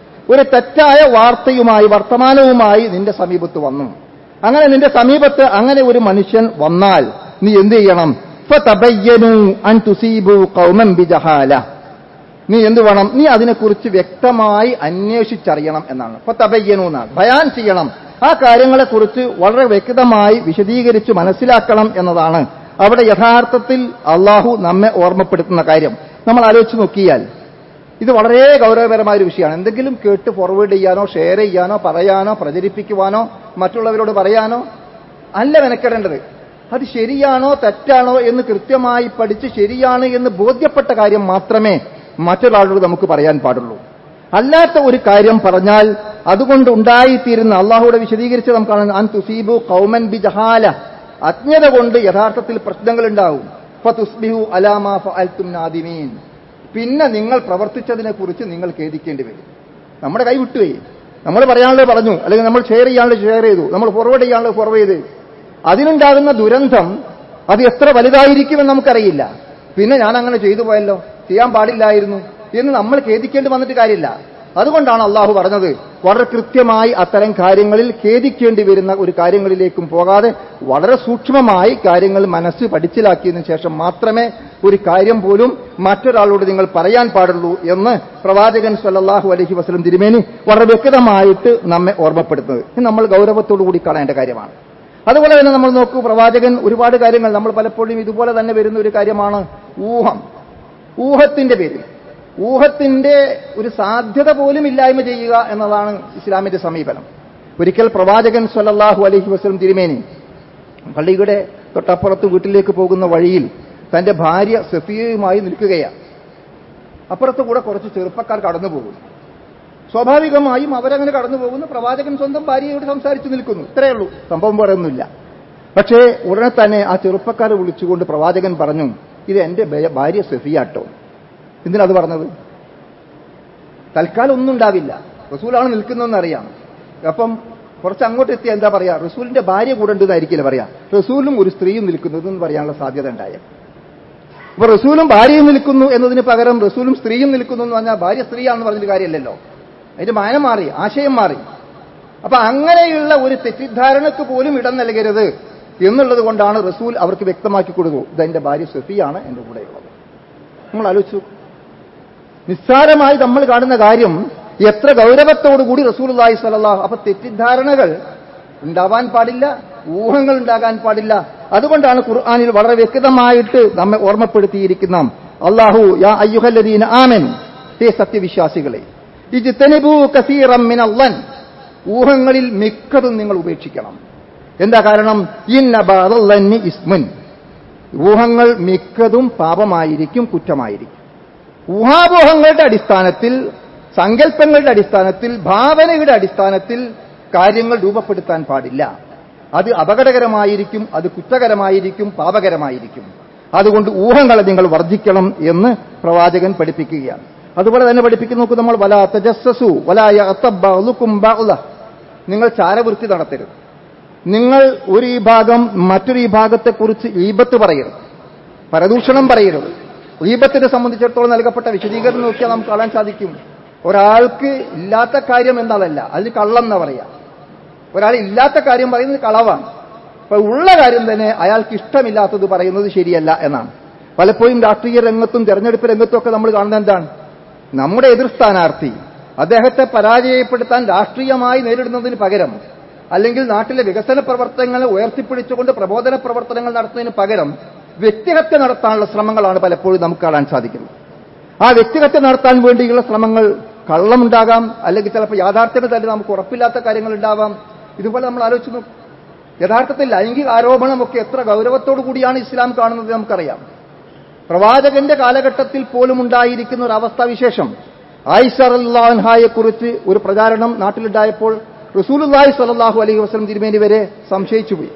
ഒരു തെറ്റായ വാർത്തയുമായി, വർത്തമാനവുമായി നിന്റെ സമീപത്ത് വന്നു. അങ്ങനെ നിന്റെ സമീപത്ത് അങ്ങനെ ഒരു മനുഷ്യൻ വന്നാൽ നീ എന്ത് ചെയ്യണം? ഫതബയ്യനു അൻ തുസീബു ഖൗമൻ ബിജഹാല. നീ എന്ത് വേണം? നീ അതിനെക്കുറിച്ച് വ്യക്തമായി അന്വേഷിച്ചറിയണം എന്നാണ്. ഫതബയ്യനു എന്നാണ്, ബയാൻ ചെയ്യണം. ആ കാര്യങ്ങളെക്കുറിച്ച് വളരെ വ്യക്തമായി വിശദീകരിച്ച് മനസ്സിലാക്കണം എന്നതാണ് അവിടെ യഥാർത്ഥത്തിൽ അള്ളാഹു നമ്മെ ഓർമ്മപ്പെടുത്തുന്ന കാര്യം. നമ്മൾ ആലോചിച്ച് നോക്കിയാൽ ഇത് വളരെ ഗൗരവപരമായ ഒരു വിഷയമാണ്. എന്തെങ്കിലും കേട്ട് ഫോർവേഡ് ചെയ്യാനോ ഷെയർ ചെയ്യാനോ പറയാനോ പ്രചരിപ്പിക്കുവാനോ മറ്റുള്ളവരോട് പറയാനോ അല്ല മെനക്കെടേണ്ടത്. അത് ശരിയാണോ തെറ്റാണോ എന്ന് കൃത്യമായി പഠിച്ച് ശരിയാണ് എന്ന് ബോധ്യപ്പെട്ട കാര്യം മാത്രമേ മറ്റൊരാളോട് നമുക്ക് പറയാൻ പാടുള്ളൂ. അല്ലാത്ത ഒരു കാര്യം പറഞ്ഞാൽ അതുകൊണ്ട് ഉണ്ടായിത്തീരുന്ന അള്ളാഹുവിടെ വിശദീകരിച്ച് നമുക്ക് കാണുന്ന അൻ തുസീബു ഖൗമൻ ബിജഹാല, അജ്ഞത കൊണ്ട് യഥാർത്ഥത്തിൽ പ്രശ്നങ്ങൾ ഉണ്ടാവും. ഫതുസ്ബിഹു അലാ മാ ഫഅൽതും നാദിമീൻ, പിന്നെ നിങ്ങൾ പ്രവർത്തിച്ചതിനെ കുറിച്ച് നിങ്ങൾ ഖേദിക്കേണ്ടി വരും. നമ്മുടെ കൈ വിട്ടുപോയി, നമ്മൾ പറയാനുള്ളത് പറഞ്ഞു, അല്ലെങ്കിൽ നമ്മൾ ഷെയർ ചെയ്യാനുള്ളത് ഷെയർ ചെയ്തു, നമ്മൾ ഫോർവേഡ് ചെയ്യാനുള്ളത് ഫോർവേഡ് ചെയ്തു. അതിനുണ്ടാകുന്ന ദുരന്തം അത് എത്ര വലുതായിരിക്കുമെന്ന് നമുക്കറിയില്ല. പിന്നെ ഞാൻ അങ്ങനെ ചെയ്തു പോയല്ലോ, ചെയ്യാൻ പാടില്ലായിരുന്നു എന്ന് നമ്മൾ ഖേദിക്കേണ്ടി വന്നിട്ട് കാര്യമില്ല. അതുകൊണ്ടാണ് അള്ളാഹു പറഞ്ഞത് വളരെ കൃത്യമായി അത്തരം കാര്യങ്ങളിൽ ഖേദിക്കേണ്ടി വരുന്ന ഒരു കാര്യങ്ങളിലേക്കും പോകാതെ വളരെ സൂക്ഷ്മമായി കാര്യങ്ങൾ മനസ്സ് പഠിച്ചിലാക്കിയതിനു ശേഷം മാത്രമേ ഒരു കാര്യം പോലും മറ്റൊരാളോട് നിങ്ങൾ പറയാൻ പാടുള്ളൂ എന്ന് പ്രവാചകൻ സല്ലല്ലാഹു അലൈഹി വസല്ലം തിരുമേനി വളരെ വ്യക്തമായിട്ട് നമ്മെ ഓർമ്മപ്പെടുത്തുന്നത്. ഇത് നമ്മൾ ഗൗരവത്തോടു കൂടി കാണേണ്ട കാര്യമാണ്. അതുപോലെ തന്നെ നമ്മൾ നോക്കൂ, പ്രവാചകൻ ഒരുപാട് കാര്യങ്ങൾ, നമ്മൾ പലപ്പോഴും ഇതുപോലെ തന്നെ വരുന്ന ഒരു കാര്യമാണ് ഊഹം. ഊഹത്തിന്റെ പേരിൽ ഊഹത്തിന്റെ ഒരു സാധ്യത പോലും ഇല്ലായ്മ ചെയ്യുക എന്നതാണ് ഇസ്ലാമിന്റെ സമീപനം. ഒരിക്കൽ പ്രവാചകൻ സല്ലല്ലാഹു അലൈഹി വസല്ലം തിരുമേനി പള്ളിയുടെ തൊട്ടപ്പുറത്ത് വീട്ടിലേക്ക് പോകുന്ന വഴിയിൽ തന്റെ ഭാര്യ സഫിയയുമായി നിൽക്കുകയാണ്. അപ്പുറത്ത് കൂടെ കുറച്ച് ചെറുപ്പക്കാർ കടന്നു പോകുന്നു. സ്വാഭാവികമായും അവരങ്ങനെ കടന്നു പോകുന്നു. പ്രവാചകൻ സ്വന്തം ഭാര്യയോട് സംസാരിച്ചു നിൽക്കുന്നു. ഇത്രയേ ഉള്ളൂ, സംഭവം പറയുന്നില്ല. പക്ഷേ ഉടനെ തന്നെ ആ ചെറുപ്പക്കാരെ വിളിച്ചുകൊണ്ട് പ്രവാചകൻ പറഞ്ഞു, ഇത് എന്റെ ഭാര്യ സഫിയാട്ടോ. എന്തിനത് പറഞ്ഞത്? തൽക്കാലം ഒന്നും ഉണ്ടാവില്ല, റസൂലാണ് നിൽക്കുന്നതെന്ന് അറിയാം. അപ്പം കുറച്ച് അങ്ങോട്ട് എത്തിയാൽ എന്താ പറയാ, റസൂലിന്റെ ഭാര്യ കൂടെ ഉണ്ടെന്നായിരിക്കില്ല പറയാ, റസൂലും ഒരു സ്ത്രീയും നിൽക്കുന്നതെന്ന് പറയാനുള്ള സാധ്യത ഉണ്ടായ. അപ്പൊ റസൂലും ഭാര്യയും നിൽക്കുന്നു എന്നതിന് പകരം റസൂലും സ്ത്രീയും നിൽക്കുന്നു എന്ന് പറഞ്ഞാൽ ഭാര്യ സ്ത്രീയാണെന്ന് പറഞ്ഞിട്ട് കാര്യമല്ലല്ലോ. അതിന്റെ മാനം മാറി, ആശയം മാറി. അപ്പൊ അങ്ങനെയുള്ള ഒരു തെറ്റിദ്ധാരണക്ക് പോലും ഇടം നൽകരുത് എന്നുള്ളത് കൊണ്ടാണ് റസൂൽ അവർക്ക് വ്യക്തമാക്കി കൊടുത്തു, ഇതെന്റെ ഭാര്യ സഫിയാണ് എന്റെ കൂടെയുള്ളത്. നമ്മൾ ആലോചിച്ചു, നിസ്സാരമായി നമ്മൾ കാണുന്ന കാര്യം എത്ര ഗൗരവത്തോടുകൂടി റസൂലുള്ളാഹി സ്വല്ലല്ലാഹു. അപ്പൊ തെറ്റിദ്ധാരണകൾ ഉണ്ടാവാൻ പാടില്ല, ഊഹങ്ങൾ ഉണ്ടാകാൻ പാടില്ല. അതുകൊണ്ടാണ് ഖുർആനിൽ വളരെ വ്യക്തമായിട്ട് നമ്മെ ഓർമ്മപ്പെടുത്തിയിരിക്കുന്ന അല്ലാഹു യാ അയ്യുഹല്ലദീന ആമനു, ഹേ സത്യവിശ്വാസികളെ, ഇജ്തനിബൂ കസീറൻ മിനൽ-ളൻ, ഊഹങ്ങളിൽ മിക്കതും നിങ്ങൾ ഉപേക്ഷിക്കണം. എന്താ കാരണം? ഇന്ന ബഅദൽ-ളന്നി ഇസ്മുൻ, ഊഹങ്ങൾ മിക്കതും പാപമായിരിക്കും, കുറ്റമായിരിക്കും. ഊഹാപോഹങ്ങളുടെ അടിസ്ഥാനത്തിൽ, സങ്കല്പങ്ങളുടെ അടിസ്ഥാനത്തിൽ, ഭാവനയുടെ അടിസ്ഥാനത്തിൽ കാര്യങ്ങൾ രൂപപ്പെടുത്താൻ പാടില്ല. അത് അപകടകരമായിരിക്കും, അത് കുറ്റകരമായിരിക്കും, പാപകരമായിരിക്കും. അതുകൊണ്ട് ഊഹങ്ങളെ നിങ്ങൾ വർജിക്കണം എന്ന് പ്രവാചകൻ പഠിപ്പിക്കുകയാണ്. അതുപോലെ തന്നെ പഠിപ്പിക്കുന്ന നോക്കൂ നമ്മൾ, വലാ തജസ്സസു വലാ യഗ്തബ് ബഅ്ദുകും ബഅ്ദ, നിങ്ങൾ ചാരവൃത്തി നടത്തരുത്. നിങ്ങൾ ഒരു വിഭാഗം മറ്റൊരു വിഭാഗത്തെക്കുറിച്ച് ഗീബത്ത് പറയരുത്, പരദൂഷണം പറയരുത്. ഗീബത്തിനെ സംബന്ധിച്ചിടത്തോളം നൽകപ്പെട്ട വിശദീകരണം നോക്കിയാൽ നമുക്ക് കാണാൻ സാധിക്കും, ഒരാൾക്ക് ഇല്ലാത്ത കാര്യം എന്നതല്ല, അതിന് കള്ളം എന്നാ പറയാ. ഒരാൾ ഇല്ലാത്ത കാര്യം പറയുന്നത് കളവാണ്. അപ്പൊ ഉള്ള കാര്യം തന്നെ അയാൾക്ക് ഇഷ്ടമില്ലാത്തത് പറയുന്നത് ശരിയല്ല എന്നാണ്. പലപ്പോഴും രാഷ്ട്രീയ രംഗത്തും തെരഞ്ഞെടുപ്പ് രംഗത്തും ഒക്കെ നമ്മൾ കാണുന്നത് എന്താണ്? നമ്മുടെ എതിർ സ്ഥാനാർത്ഥി അദ്ദേഹത്തെ പരാജയപ്പെടുത്താൻ രാഷ്ട്രീയമായി നേരിടുന്നതിന് പകരം, അല്ലെങ്കിൽ നാട്ടിലെ വികസന പ്രവർത്തനങ്ങളെ ഉയർത്തിപ്പിടിച്ചുകൊണ്ട് പ്രബോധന പ്രവർത്തനങ്ങൾ നടത്തുന്നതിന് പകരം വ്യക്തിഹത്യ നടത്താനുള്ള ശ്രമങ്ങളാണ് പലപ്പോഴും നമുക്ക് കാണാൻ സാധിക്കുന്നത്. ആ വ്യക്തിഹത്യ നടത്താൻ വേണ്ടിയുള്ള ശ്രമങ്ങൾ കള്ളമുണ്ടാകാം, അല്ലെങ്കിൽ ചിലപ്പോൾ യാഥാർത്ഥ്യത്തിൽ തന്നെ നമുക്ക് ഉറപ്പില്ലാത്ത കാര്യങ്ങൾ ഉണ്ടാവാം. ഇതുപോലെ നമ്മൾ ആലോചിച്ച് നോക്കും, യഥാർത്ഥത്തിൽ ലൈംഗിക ആരോപണമൊക്കെ എത്ര ഗൗരവത്തോടു കൂടിയാണ് ഇസ്ലാം കാണുന്നത് നമുക്കറിയാം. പ്രവാചകന്റെ കാലഘട്ടത്തിൽ പോലും ഉണ്ടായിരിക്കുന്ന ഒരു അവസ്ഥാവിശേഷം, ആയിഷ റളിയല്ലാഹു അൻഹായെക്കുറിച്ച് ഒരു പ്രചാരണം നാട്ടിലുണ്ടായപ്പോൾ റസൂലുള്ളാഹി സ്വല്ലല്ലാഹു അലൈഹി വസല്ലം തിരുമേനി വരെ സംശയിച്ചുപോയി.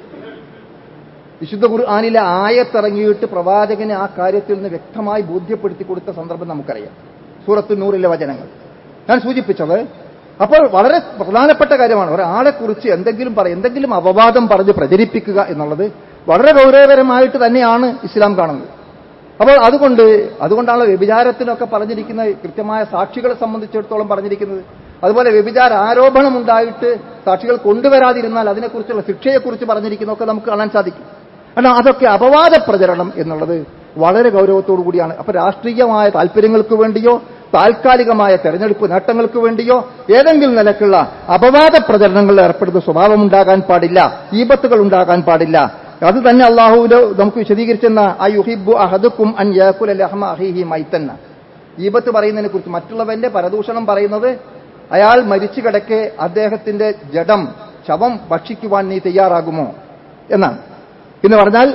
വിശുദ്ധ ഖുർആനിലെ ആയത്തിറങ്ങിയിട്ട് പ്രവാചകനെ ആ കാര്യത്തിൽ നിന്ന് വ്യക്തമായി ബോധ്യപ്പെടുത്തി കൊടുത്ത സന്ദർഭം നമുക്കറിയാം. സൂറത്തു നൂറിലെ വചനങ്ങൾ ഞാൻ സൂചിപ്പിച്ചത്. അപ്പോൾ വളരെ പ്രധാനപ്പെട്ട കാര്യമാണ് ഒരാളെക്കുറിച്ച് എന്തെങ്കിലും അപവാദം പറഞ്ഞ് പ്രചരിപ്പിക്കുക എന്നുള്ളത് വളരെ ഗൗരവകരമായിട്ട് തന്നെയാണ് ഇസ്ലാം കാണുന്നത്. അപ്പോൾ അതുകൊണ്ടാണ് വ്യഭിചാരത്തിനൊക്കെ പറഞ്ഞിരിക്കുന്ന കൃത്യമായ സാക്ഷികളെ സംബന്ധിച്ചിടത്തോളം പറഞ്ഞിരിക്കുന്നത്. അതുപോലെ വ്യഭിചാര ആരോപണം ഉണ്ടായിട്ട് സാക്ഷികൾ കൊണ്ടുവരാതിരുന്നാൽ അതിനെക്കുറിച്ചുള്ള ശിക്ഷയെക്കുറിച്ച് പറഞ്ഞിരിക്കുന്നതൊക്കെ നമുക്ക് കാണാൻ സാധിക്കും. കാരണം അതൊക്കെ അപവാദ പ്രചരണം എന്നുള്ളത് വളരെ ഗൗരവത്തോടു കൂടിയാണ്. അപ്പൊ രാഷ്ട്രീയമായ താല്പര്യങ്ങൾക്ക് വേണ്ടിയോ താൽക്കാലികമായ തെരഞ്ഞെടുപ്പ് നേട്ടങ്ങൾക്ക് വേണ്ടിയോ ഏതെങ്കിലും നിലക്കുള്ള അപവാദ പ്രചരണങ്ങളിൽ ഏർപ്പെടുന്ന സ്വഭാവം ഉണ്ടാകാൻ പാടില്ല, ഈബത്തുകൾ ഉണ്ടാകാൻ പാടില്ല. അത് തന്നെ അള്ളാഹുവിന്റെ നമുക്ക് വിശദീകരിച്ചെന്ന അയുഹിബ്ബു അഹദുക്കും അൻ യാകുല ലഹ്മ അഖീഹി മൈതന്ന. ഈബത്ത് പറയുന്നതിനെ കുറിച്ച് മറ്റുള്ളവന്റെ പരദൂഷണം പറയുന്നത് അയാൾ മരിച്ചു കിടക്കെ അദ്ദേഹത്തിന്റെ ശവം ഭക്ഷിക്കുവാൻ നീ തയ്യാറാകുമോ എന്നാണ്. എന്ന് പറഞ്ഞാൽ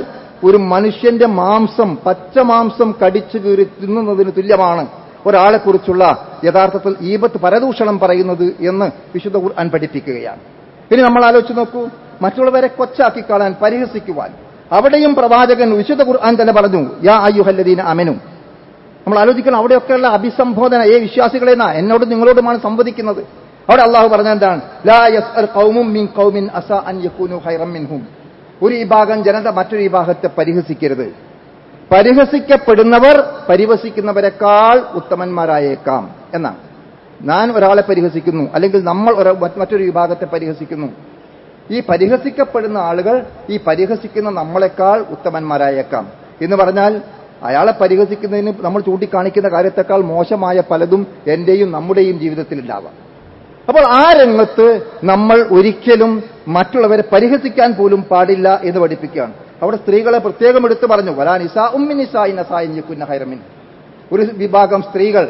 ഒരു മനുഷ്യന്റെ മാംസം, പച്ച മാംസം കടിച്ചു കീറി തിന്നുന്നതിന് തുല്യമാണ് ഒരാളെക്കുറിച്ചുള്ള യഥാർത്ഥത്തിൽ ഈബത്ത് പരദൂഷണം പറയുന്നത് എന്ന് വിശുദ്ധ ഖുർആൻ പഠിപ്പിക്കുകയാണ്. ഇനി നമ്മൾ ആലോചിച്ച് നോക്കൂ, മറ്റുള്ളവരെ കൊച്ചാക്കി കാണാൻ, പരിഹസിക്കുവാൻ അവിടെയും പ്രവാചകൻ വിശുദ്ധ ഖുർആൻ തന്നെ പറഞ്ഞു, യാ അയ്യുഹല്ലദീന ആമനൂ. നമ്മൾ ആലോചിക്കണം, അവിടെയൊക്കെയുള്ള അഭിസംബോധന വിശ്വാസികളെന്നാ, എന്നോട് നിങ്ങളോടുമാണ് സംവദിക്കുന്നത്. അവിടെ അള്ളാഹു പറഞ്ഞ എന്താണ്? ലാ യസ്അൽ ഖൗമും മിൻ ഖൗമിൻ അസാ അൻ യകൂനു ഖൈറൻ മിൻഹും. ഒരു വിഭാഗം ജനത മറ്റൊരു വിഭാഗത്തെ പരിഹസിക്കരുത്. പരിഹസിക്കപ്പെടുന്നവർ പരിഹസിക്കുന്നവരെക്കാൾ ഉത്തമന്മാരായേക്കാം എന്നാണ്. ഞാൻ ഒരാളെ പരിഹസിക്കുന്നു, അല്ലെങ്കിൽ നമ്മൾ മറ്റൊരു വിഭാഗത്തെ പരിഹസിക്കുന്നു. ഈ പരിഹസിക്കപ്പെടുന്ന ആളുകൾ ഈ പരിഹസിക്കുന്ന നമ്മളെക്കാൾ ഉത്തമന്മാരായേക്കാം എന്ന് പറഞ്ഞാൽ, അയാളെ പരിഹസിക്കുന്നതിന് നമ്മൾ ചൂണ്ടിക്കാണിക്കുന്ന കാര്യത്തെക്കാൾ മോശമായ പലതും എന്റെയും നമ്മുടെയും ജീവിതത്തിൽ ഉണ്ടാവാം. അപ്പോൾ ആ രംഗത്ത് നമ്മൾ ഒരിക്കലും മറ്റുള്ളവരെ പരിഹസിക്കാൻ പോലും പാടില്ല എന്ന് പഠിപ്പിക്കുകയാണ്. അവിടെ സ്ത്രീകളെ പ്രത്യേകം എടുത്തു പറഞ്ഞു, വലാ നിസാ ഉമ്മി നിസാഇൻ നസാഇൻ യകുന്ന ഖൈറൻ മിൻ. ഒരു വിഭാഗം സ്ത്രീകൾ,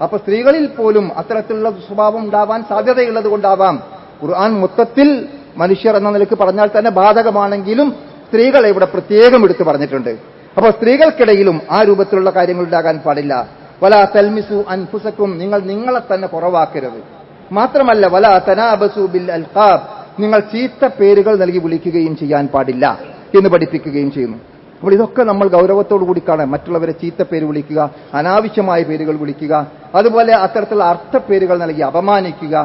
അപ്പൊ സ്ത്രീകളിൽ പോലും അത്തരത്തിലുള്ള സ്വഭാവം ഉണ്ടാവാൻ സാധ്യതയുള്ളത് കൊണ്ടാവാം ഖുർആൻ മൊത്തത്തിൽ മനുഷ്യർ എന്ന നിലയ്ക്ക് പറഞ്ഞാൽ തന്നെ ബാധകമാണെങ്കിലും സ്ത്രീകളെ ഇവിടെ പ്രത്യേകം എടുത്തു പറഞ്ഞിട്ടുണ്ട്. അപ്പോൾ സ്ത്രീകൾക്കിടയിലും ആ രൂപത്തിലുള്ള കാര്യങ്ങൾ ഉണ്ടാകാൻ പാടില്ല. വലാ തൽമിസു അൻഫുസക്കും, നിങ്ങൾ നിങ്ങളെ തന്നെ കുറവാക്കരുത്. മാത്രമല്ല വലാ തനാബസു ബിൽ അൽഖാബ്, നിങ്ങൾ ചീത്ത പേരുകൾ നൽകി വിളിക്കുകയും ചെയ്യാൻ പാടില്ല എന്ന് പഠിപ്പിക്കുകയും ചെയ്യുന്നു. അപ്പോൾ ഇതൊക്കെ നമ്മൾ ഗൗരവത്തോടു കൂടി കാണാം. മറ്റുള്ളവരെ ചീത്ത പേര് വിളിക്കുക, അനാവശ്യമായ പേരുകൾ വിളിക്കുക, അതുപോലെ അത്തരത്തിലുള്ള അർത്ഥപ്പേരുകൾ നൽകി അപമാനിക്കുക,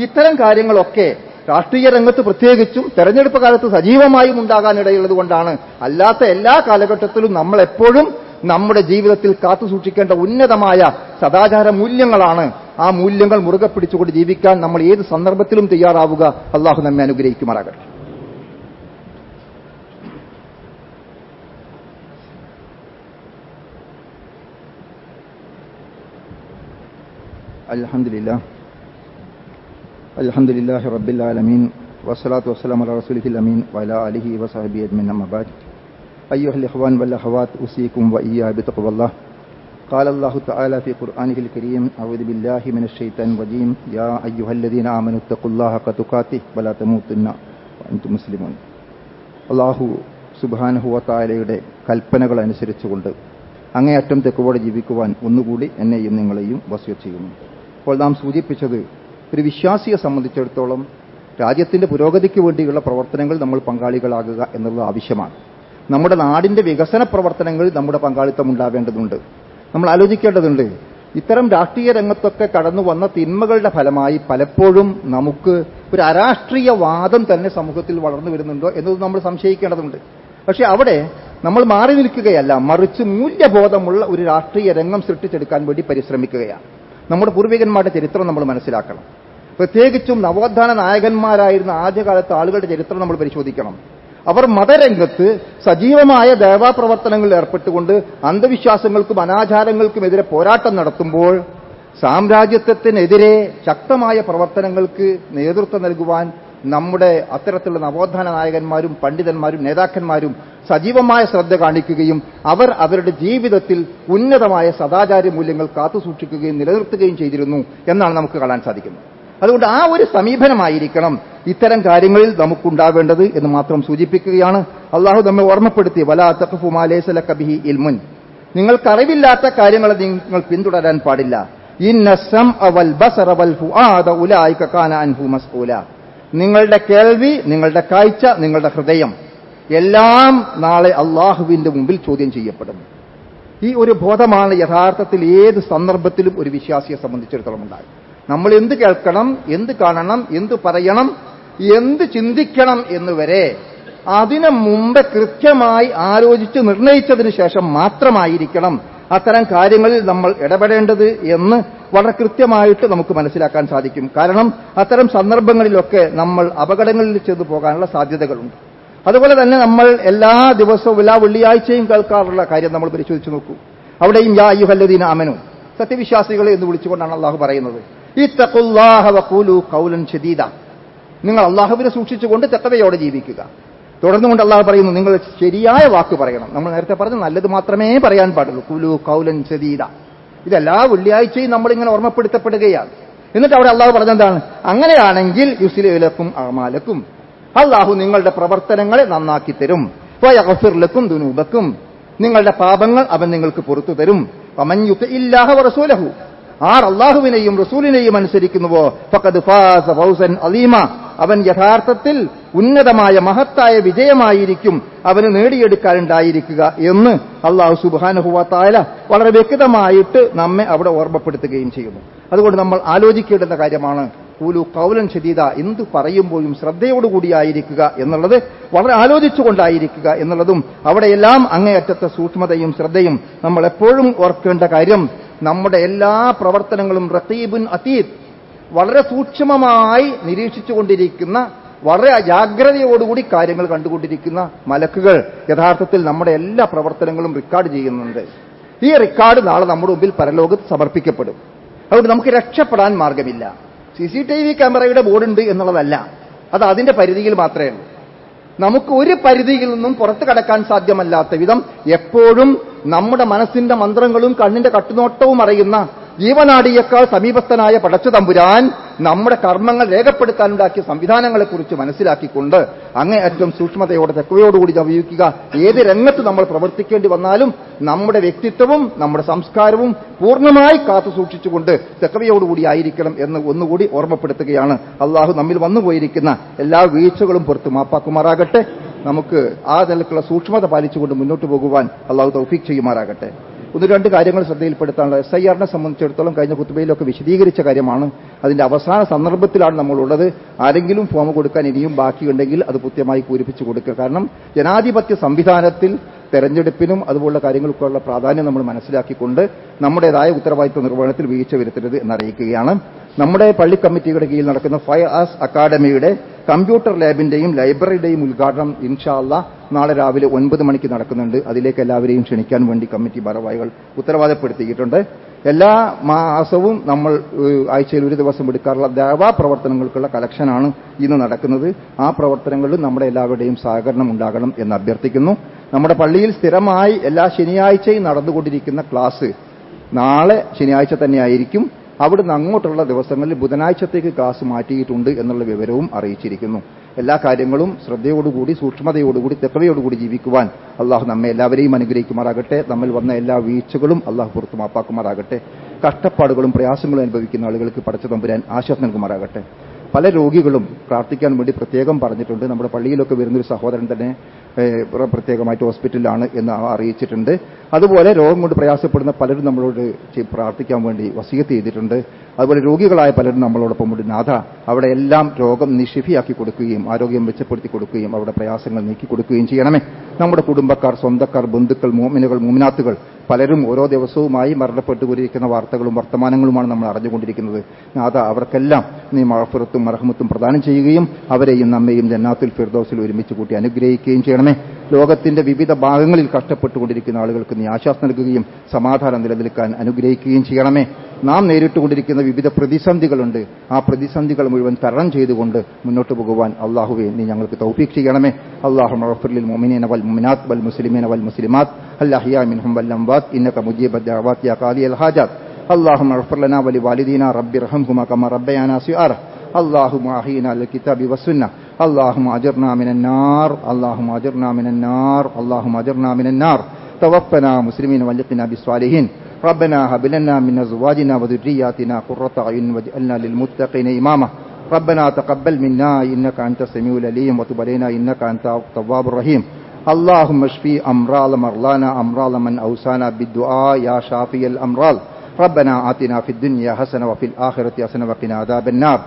ഇത്തരം കാര്യങ്ങളൊക്കെ രാഷ്ട്രീയ രംഗത്ത് പ്രത്യേകിച്ചും തെരഞ്ഞെടുപ്പ് കാലത്ത് സജീവമായും ഉണ്ടാകാനിടയുള്ളത് കൊണ്ടാണ്. അല്ലാത്ത എല്ലാ കാലഘട്ടത്തിലും നമ്മൾ എപ്പോഴും നമ്മുടെ ജീവിതത്തിൽ കാത്തുസൂക്ഷിക്കേണ്ട ഉന്നതമായ സദാചാര മൂല്യങ്ങളാണ്. ആ മൂല്യങ്ങൾ മുറുകെ പിടിച്ചുകൊണ്ട് ജീവിക്കാൻ നമ്മൾ ഏത് സന്ദർഭത്തിലും തയ്യാറാവുക. അള്ളാഹു നമ്മെ അനുഗ്രഹിക്കുമാറാകട്ടെ. അൽഹംദുലില്ലാഹി റബ്ബിൽ ആലമീൻ വസ്സലാത്തു വസ്സലാമു അലാ റസൂലിഹിൽ അമീൻ വഅലാ ആലിഹി വസഹബിഹി അജ്മഈൻ അമ്മാ ബഅദ്. അയ്യുഹൽ ഇഖ്വാൻ വൽ അഖവാത്ത് ഉസീകും വഇയ്യാ ബിത്തഖ്വല്ലാഹ്. ഖാല അല്ലാഹു തആല ഫീ ഖുർആനിഹിൽ കരീം അഊദു ബില്ലാഹി മിനശ് ശൈത്താനിർ റജീം യാ അയ്യുഹല്ലദീന ആമനൂ തഖുല്ലാഹ ഹഖ തുഖാതിഹി വലാ തമൂതുന്ന വഅൻതും മുസ്ലിമൂൻ. അല്ലാഹു സുബ്ഹാനഹു വ തആലയുടെ കൽപ്പനകൾ അനുസരിച്ചുകൊണ്ട് അങ്ങേയറ്റം തെക്കുവോടെ ജീവിക്കുവാൻ ഒന്നുകൂടി എന്നെയും നിങ്ങളെയും വസിയത്ത് ചെയ്യുന്നു. അപ്പോൾ നാം സൂചിപ്പിച്ചത്, ഒരു വിശ്വാസിയെ സംബന്ധിച്ചിടത്തോളം രാജ്യത്തിന്റെ പുരോഗതിക്ക് വേണ്ടിയുള്ള പ്രവർത്തനങ്ങൾ നമ്മൾ പങ്കാളികളാകുക എന്നുള്ളത് ആവശ്യമാണ്. നമ്മുടെ നാടിന്റെ വികസന പ്രവർത്തനങ്ങളിൽ നമ്മുടെ പങ്കാളിത്തം ഉണ്ടാവേണ്ടതുണ്ട്. നമ്മൾ ആലോചിക്കേണ്ടതുണ്ട്, ഇത്തരം രാഷ്ട്രീയ രംഗത്തൊക്കെ കടന്നു വന്ന തിന്മകളുടെ ഫലമായി പലപ്പോഴും നമുക്ക് ഒരു അരാഷ്ട്രീയവാദം തന്നെ സമൂഹത്തിൽ വളർന്നു വരുന്നുണ്ടോ എന്നത് നമ്മൾ സംശയിക്കേണ്ടതുണ്ട്. പക്ഷെ അവിടെ നമ്മൾ മാറി നിൽക്കുകയല്ല, മറിച്ച് മൂല്യബോധമുള്ള ഒരു രാഷ്ട്രീയ രംഗം സൃഷ്ടിച്ചെടുക്കാൻ വേണ്ടി പരിശ്രമിക്കുകയാണ്. നമ്മുടെ പൂർവികന്മാരുടെ ചരിത്രം നമ്മൾ മനസ്സിലാക്കണം. പ്രത്യേകിച്ചും നവോത്ഥാന നായകന്മാരായിരുന്ന ആദ്യകാലത്തെ ആളുകളുടെ ചരിത്രം നമ്മൾ പരിശോധിക്കണം. അവർ മതരംഗത്ത് സജീവമായ ദേവാപ്രവർത്തനങ്ങളിൽ ഏർപ്പെട്ടുകൊണ്ട് അന്ധവിശ്വാസങ്ങൾക്കും അനാചാരങ്ങൾക്കുമെതിരെ പോരാട്ടം നടത്തുമ്പോൾ സാമ്രാജ്യത്വത്തിനെതിരെ ശക്തമായ പ്രവർത്തനങ്ങൾക്ക് നേതൃത്വം നൽകുവാൻ നമ്മുടെ അത്തരത്തിലുള്ള നവോത്ഥാന നായകന്മാരും പണ്ഡിതന്മാരും നേതാക്കന്മാരും സജീവമായ ശ്രദ്ധ കാണിക്കുകയും അവർ അവരുടെ ജീവിതത്തിൽ ഉന്നതമായ സദാചാര മൂല്യങ്ങൾ കാത്തുസൂക്ഷിക്കുകയും നിലനിർത്തുകയും ചെയ്തിരുന്നു എന്നാണ് നമുക്ക് കാണാൻ സാധിക്കുന്നത്. അതുകൊണ്ട് ആ ഒരു സമീപനമായിരിക്കണം ഇത്തരം കാര്യങ്ങളിൽ നമുക്കുണ്ടാവേണ്ടത് എന്ന് മാത്രം സൂചിപ്പിക്കുകയാണ്. അള്ളാഹു നമ്മെ ഓർമ്മപ്പെടുത്തി, വലാ തഖ്ഫു മാ ലൈസ ലക ബിഹി ഇൽമുൻ, നിങ്ങൾക്കറിവില്ലാത്ത കാര്യങ്ങളെ നിങ്ങൾ പിന്തുടരാൻ പാടില്ല. ഇന്ന സമഅ വൽ ബസറ വൽ ഫുആദ ഉലൈക കാന അൻഹു മസ്ഊല, നിങ്ങളുടെ കേൾവി, നിങ്ങളുടെ കാഴ്ച, നിങ്ങളുടെ ഹൃദയം എല്ലാം നാളെ അള്ളാഹുവിന്റെ മുമ്പിൽ ചോദ്യം ചെയ്യപ്പെടും. ഈ ഒരു ബോധമാണ് യഥാർത്ഥത്തിൽ ഏത് സന്ദർഭത്തിലും ഒരു വിശ്വാസിയെ സംബന്ധിച്ചിടത്തോളം ഉണ്ടാകും. നമ്മൾ എന്ത് കേൾക്കണം, എന്ത് കാണണം, എന്ത് പറയണം, എന്ത് ചിന്തിക്കണം എന്നുവരെ അതിനു മുമ്പ് കൃത്യമായി ആലോചിച്ച് നിർണയിച്ചതിന് ശേഷം മാത്രമായിരിക്കണം അത്തരം കാര്യങ്ങളിൽ നമ്മൾ ഇടപെടേണ്ടത് എന്ന് വളരെ കൃത്യമായിട്ട് നമുക്ക് മനസ്സിലാക്കാൻ സാധിക്കും. കാരണം അത്തരം സന്ദർഭങ്ങളിലൊക്കെ നമ്മൾ അപകടങ്ങളിൽ ചെന്ന് പോകാനുള്ള സാധ്യതകളുണ്ട്. അതുപോലെ തന്നെ നമ്മൾ എല്ലാ ദിവസവും എല്ലാ വെള്ളിയാഴ്ചയും കേൾക്കാറുള്ള കാര്യം നമ്മൾ പരിശോധിച്ച് നോക്കൂ. അവിടെയും യാ അയ്യുഹല്ലദീന ആമനൂ, സത്യവിശ്വാസികളെ എന്ന് വിളിച്ചുകൊണ്ടാണ് അള്ളാഹു പറയുന്നത്. ഇത്തഖുല്ലാഹ വഖൂലു ഖൗലൻ ശദീദ, നിങ്ങൾ അള്ളാഹുവിനെ സൂക്ഷിച്ചുകൊണ്ട് തഖ്വയോടെ ജീവിക്കുക. തുടർന്നുകൊണ്ട് അള്ളാഹു പറയുന്നു, നിങ്ങൾ ശരിയായ വാക്ക് പറയണം. നമ്മൾ നേരത്തെ പറഞ്ഞു നല്ലത് മാത്രമേ പറയാൻ പാടുള്ളൂ. ഖൂലു ഖൗലൻ ശദീദ. ഇതെല്ലാ വെള്ളിയാഴ്ചയും നമ്മളിങ്ങനെ ഓർമ്മപ്പെടുത്തപ്പെടുകയാണ്. എന്നിട്ട് അവിടെ അള്ളാഹു പറഞ്ഞെന്താണ്? അങ്ങനെയാണെങ്കിൽ യുസ്ലിഹു ലക്കും അഅമാലക്കും, അള്ളാഹു നിങ്ങളുടെ പ്രവർത്തനങ്ങളെ നന്നാക്കി തരും. വയഗ്ഫിർ ലക്കും ദുനൂബക്കും, നിങ്ങളുടെ പാപങ്ങൾ അവൻ നിങ്ങൾക്ക് പുറത്തു തരും. വമൻ യുതിഇല്ലാഹ വറസൂലഹു, ആർ അള്ളാഹുവിനെയും റസൂലിനെയും അനുസരിക്കുന്നുവോ ഫഖദ് ഫാസ ഫൗസൻ അലീമ, അവൻ യഥാർത്ഥത്തിൽ ഉന്നതമായ മഹത്തായ വിജയമായിരിക്കും അവന് നേടിയെടുക്കാനുണ്ടായിരിക്കുക എന്ന് അള്ളാഹു സുബ്ഹാനഹു വ തആല വളരെ വ്യക്തമായിട്ട് നമ്മെ അവിടെ ഓർമ്മപ്പെടുത്തുകയും ചെയ്യുന്നു. അതുകൊണ്ട് നമ്മൾ ആലോചിക്കേണ്ടുന്ന കാര്യമാണ് ഖൂലു ഖൗലൻ ശദീദ, എന്ത് പറയുമ്പോഴും ശ്രദ്ധയോടുകൂടിയായിരിക്കുക എന്നുള്ളത്, വളരെ ആലോചിച്ചുകൊണ്ടായിരിക്കുക എന്നുള്ളതും അവിടെയെല്ലാം അങ്ങേയറ്റത്തെ സൂക്ഷ്മതയും ശ്രദ്ധയും നമ്മൾ എപ്പോഴും ഓർക്കേണ്ട കാര്യം. നമ്മുടെ എല്ലാ പ്രവർത്തനങ്ങളും റഖീബുൻ അതീദ്, വളരെ സൂക്ഷ്മമായി നിരീക്ഷിച്ചുകൊണ്ടിരിക്കുന്ന, വളരെ ജാഗ്രതയോടുകൂടി കാര്യങ്ങൾ കണ്ടുകൊണ്ടിരിക്കുന്ന മലക്കുകൾ യഥാർത്ഥത്തിൽ നമ്മുടെ എല്ലാ പ്രവർത്തനങ്ങളും റെക്കോർഡ് ചെയ്യുന്നുണ്ട്. ഈ റെക്കോർഡ് നാളെ നമ്മുടെ മുമ്പിൽ പരലോകത്ത് സമർപ്പിക്കപ്പെടും. അതുകൊണ്ട് നമുക്ക് രക്ഷപ്പെടാൻ മാർഗമില്ല. CCTV ക്യാമറയുടെ ബോർഡുണ്ട് എന്നുള്ളതല്ല, അത് അതിന്റെ പരിധിയിൽ മാത്രമേ ഉള്ളൂ. നമുക്ക് ഒരു പരിധിയിൽ നിന്നും പുറത്തു കടക്കാൻ സാധ്യമല്ലാത്ത വിധം എപ്പോഴും നമ്മുടെ മനസ്സിന്റെ മന്ത്രങ്ങളും കണ്ണിന്റെ കട്ടുനോട്ടവും അറിയുന്ന ജീവനാടിയേക്കാൾ സമീപസ്ഥനായ പടച്ച തമ്പുരാൻ നമ്മുടെ കർമ്മങ്ങൾ രേഖപ്പെടുത്താനുണ്ടാക്കിയ സംവിധാനങ്ങളെക്കുറിച്ച് മനസ്സിലാക്കിക്കൊണ്ട് അങ്ങേയറ്റം സൂക്ഷ്മതയോടെ തഖ്വയോടുകൂടി ജീവിക്കുക. ഏത് രംഗത്ത് നമ്മൾ പ്രവർത്തിക്കേണ്ടി വന്നാലും നമ്മുടെ വ്യക്തിത്വവും നമ്മുടെ സംസ്കാരവും പൂർണ്ണമായി കാത്തു സൂക്ഷിച്ചുകൊണ്ട് തഖ്വയോടുകൂടി ആയിരിക്കണം എന്ന് ഒന്നുകൂടി ഓർമ്മപ്പെടുത്തുകയാണ്. അള്ളാഹു നമ്മിൽ വന്നുപോയിരിക്കുന്ന എല്ലാ വീഴ്ചകളും പുറത്ത് മാപ്പാക്കുമാറാകട്ടെ. നമുക്ക് ആ നിലക്കുള്ള സൂക്ഷ്മത പാലിച്ചുകൊണ്ട് മുന്നോട്ട് പോകുവാൻ അള്ളാഹു തൗഫീഖ് ചെയ്യുമാറാകട്ടെ. ഒന്ന് രണ്ട് കാര്യങ്ങൾ ശ്രദ്ധയിൽപ്പെടുത്താനുള്ള SIR-നെ സംബന്ധിച്ചിടത്തോളം കഴിഞ്ഞ ഖുത്ബയിലൊക്കെ വിശദീകരിച്ച കാര്യമാണ്. അതിന്റെ അവസാന സന്ദർഭത്തിലാണ് നമ്മളുള്ളത്. ആരെങ്കിലും ഫോം കൊടുക്കാൻ ഇനിയും ബാക്കിയുണ്ടെങ്കിൽ അത് കൃത്യമായി പൂരിപ്പിച്ചു കൊടുക്കുക. കാരണം ജനാധിപത്യ സംവിധാനത്തിൽ തെരഞ്ഞെടുപ്പിനും അതുപോലുള്ള കാര്യങ്ങൾക്കുള്ള പ്രാധാന്യം നമ്മൾ മനസ്സിലാക്കിക്കൊണ്ട് നമ്മുടേതായ ഉത്തരവാദിത്വ നിർവഹണത്തിൽ വീഴ്ച വരുത്തരുത് എന്നറിയിക്കുകയാണ്. നമ്മുടെ പള്ളി കമ്മിറ്റിയുടെ കീഴിൽ നടക്കുന്ന ഫയർ ആസ് അക്കാഡമിയുടെ കമ്പ്യൂട്ടർ ലാബിന്റെയും ലൈബ്രറിയുടെയും ഉദ്ഘാടനം ഇൻഷാ അല്ലാഹ് നാളെ രാവിലെ 9 മണിക്ക് നടക്കുന്നുണ്ട്. അതിലേക്ക് എല്ലാവരെയും ക്ഷണിക്കാൻ വേണ്ടി കമ്മിറ്റി ഭാരവാഹികൾ ഉത്തരവാദപ്പെടുത്തിയിട്ടുണ്ട്. എല്ലാ മാസവും നമ്മൾ ആഴ്ചയിൽ ഒരു ദിവസം എടുക്കാറുള്ള ദഅവാ പ്രവർത്തനങ്ങൾക്കുള്ള കളക്ഷനാണ് ഇന്ന് നടക്കുന്നത്. ആ പ്രവർത്തനങ്ങളിൽ നമ്മുടെ എല്ലാവരുടെയും സഹകരണം ഉണ്ടാകണം എന്ന് അഭ്യർത്ഥിക്കുന്നു. നമ്മുടെ പള്ളിയിൽ സ്ഥിരമായി എല്ലാ ശനിയാഴ്ചയും നടന്നുകൊണ്ടിരിക്കുന്ന ക്ലാസ് നാളെ ശനിയാഴ്ച തന്നെയായിരിക്കും. അവിടുന്ന് അങ്ങോട്ടുള്ള ദിവസങ്ങളിൽ ബുധനാഴ്ചത്തേക്ക് ക്ലാസ് മാറ്റിയിട്ടുണ്ട് എന്നുള്ള വിവരവും അറിയിച്ചിരിക്കുന്നു. എല്ലാ കാര്യങ്ങളും ശ്രദ്ധയോടുകൂടി സൂക്ഷ്മതയോടുകൂടി തഖ്വയോടുകൂടി ജീവിക്കുവാൻ അള്ളാഹു നമ്മെ എല്ലാവരെയും അനുഗ്രഹിക്കുമാറാകട്ടെ. നമ്മിൽ വന്ന എല്ലാ വീഴ്ചകളും അള്ളാഹു പുറത്തു മാപ്പാക്കുമാറാകട്ടെ. കഷ്ടപ്പാടുകളും പ്രയാസങ്ങളും അനുഭവിക്കുന്ന ആളുകൾക്ക് പടച്ച തമ്പുരാൻ ആശ്വാസം നൽകുമാറാകട്ടെ. പല രോഗികളും പ്രാർത്ഥിക്കാൻ വേണ്ടി പ്രത്യേകം പറഞ്ഞിട്ടുണ്ട്. നമ്മുടെ പള്ളിയിലൊക്കെ വരുന്നൊരു സഹോദരൻ തന്നെ പ്രത്യേകമായിട്ട് ഹോസ്പിറ്റലിലാണ് എന്ന് അറിയിച്ചിട്ടുണ്ട്. അതുപോലെ രോഗം കൊണ്ട് പ്രയാസപ്പെടുന്ന പലരും നമ്മളോട് പ്രാർത്ഥിക്കാൻ വേണ്ടി വസിയത്ത് ചെയ്തിട്ടുണ്ട്. അതുപോലെ രോഗികളായ പലരും നമ്മളോടൊപ്പം ഉണ്ട്. നാഥ, അവിടെ എല്ലാം രോഗം നിഷിഫിയാക്കി കൊടുക്കുകയും ആരോഗ്യം മെച്ചപ്പെടുത്തി കൊടുക്കുകയും അവിടെ പ്രയാസങ്ങൾ നീക്കി കൊടുക്കുകയും ചെയ്യണമേ. നമ്മുടെ കുടുംബക്കാർ, സ്വന്തക്കാർ, ബന്ധുക്കൾ, മോമിനുകൾ, മോമിനാത്തുകൾ പലരും ഓരോ ദിവസവുമായി മരണപ്പെട്ടുകൊണ്ടിരിക്കുന്ന വാർത്തകളും വർത്തമാനങ്ങളുമാണ് നമ്മൾ അറിഞ്ഞുകൊണ്ടിരിക്കുന്നത്. നാഥ, അവർക്കെല്ലാം നീ മഗ്ഫിറത്തും മർഹമത്തും പ്രദാനം ചെയ്യുകയും അവരെയും നമ്മയും ജന്നാത്തുൽ ഫിർദൗസിൽ ഒരുമിച്ച് കൂട്ടി അനുഗ്രഹിക്കുകയും ചെയ്യണമേ. ലോകത്തിന്റെ വിവിധ ഭാഗങ്ങളിൽ കഷ്ടപ്പെട്ടുകൊണ്ടിരിക്കുന്ന ആളുകൾക്ക് നീ ആശ്വാസം നൽകുകയും സമാധാനം നിലനിൽക്കാൻ അനുഗ്രഹിക്കുകയും ചെയ്യണമേ. നാം നേരിട്ടുകൊണ്ടിരിക്കുന്ന വിവിധ പ്രതിസന്ധികളുണ്ട്. ആ പ്രതിസന്ധികൾ മുഴുവൻ തരണം ചെയ്തുകൊണ്ട് മുന്നോട്ട് പോകുവാൻ അള്ളാഹുവേ നീ ഞങ്ങൾക്ക് തൗഫീഖ് ചെയ്യണമേ. അല്ലാഹുമ്മ ഗ്ഫിർ ലിൽ മുഅ്മിനീന വൽ മുഅ്മിനാത്ത് വൽ മുസ്ലിമീന വൽ മുസ്ലിമാത്ത് അൽ അഹ്യാഇ മിൻഹും വൽ അംവാത്ത് ഇന്നക മുജീബുദ് ദഅവാത് യാ ഖാദിയൽ ഹാജാത്ത്. അല്ലാഹുമ്മ ഗ്ഫിർ ലനാ വലി വാലിദീനാ റബ്ബിർഹംഹുമാ കമാ റബ്ബയാനാ സിഗാറ. اللهم أحينا على الكتاب والسنة. اللهم أجرنا من النار. اللهم أجرنا من النار. اللهم أجرنا من النار. توفنا مسلمين والحقنا بالصالحين. ربنا هب لنا من أزواجنا وذرياتنا قرة أعين واجعلنا للمتقين إماما. ربنا تقبل منا إنك أنت السميع العليم وتب علينا إنك أنت التواب الرحيم. اللهم اشفي أمراض مرضانا أمراض من أوصانا بالدعاء يا شافي الأمراض. ربنا آتنا في الدنيا حسنة وفي الآخرة حسنة وقنا عذاب النار.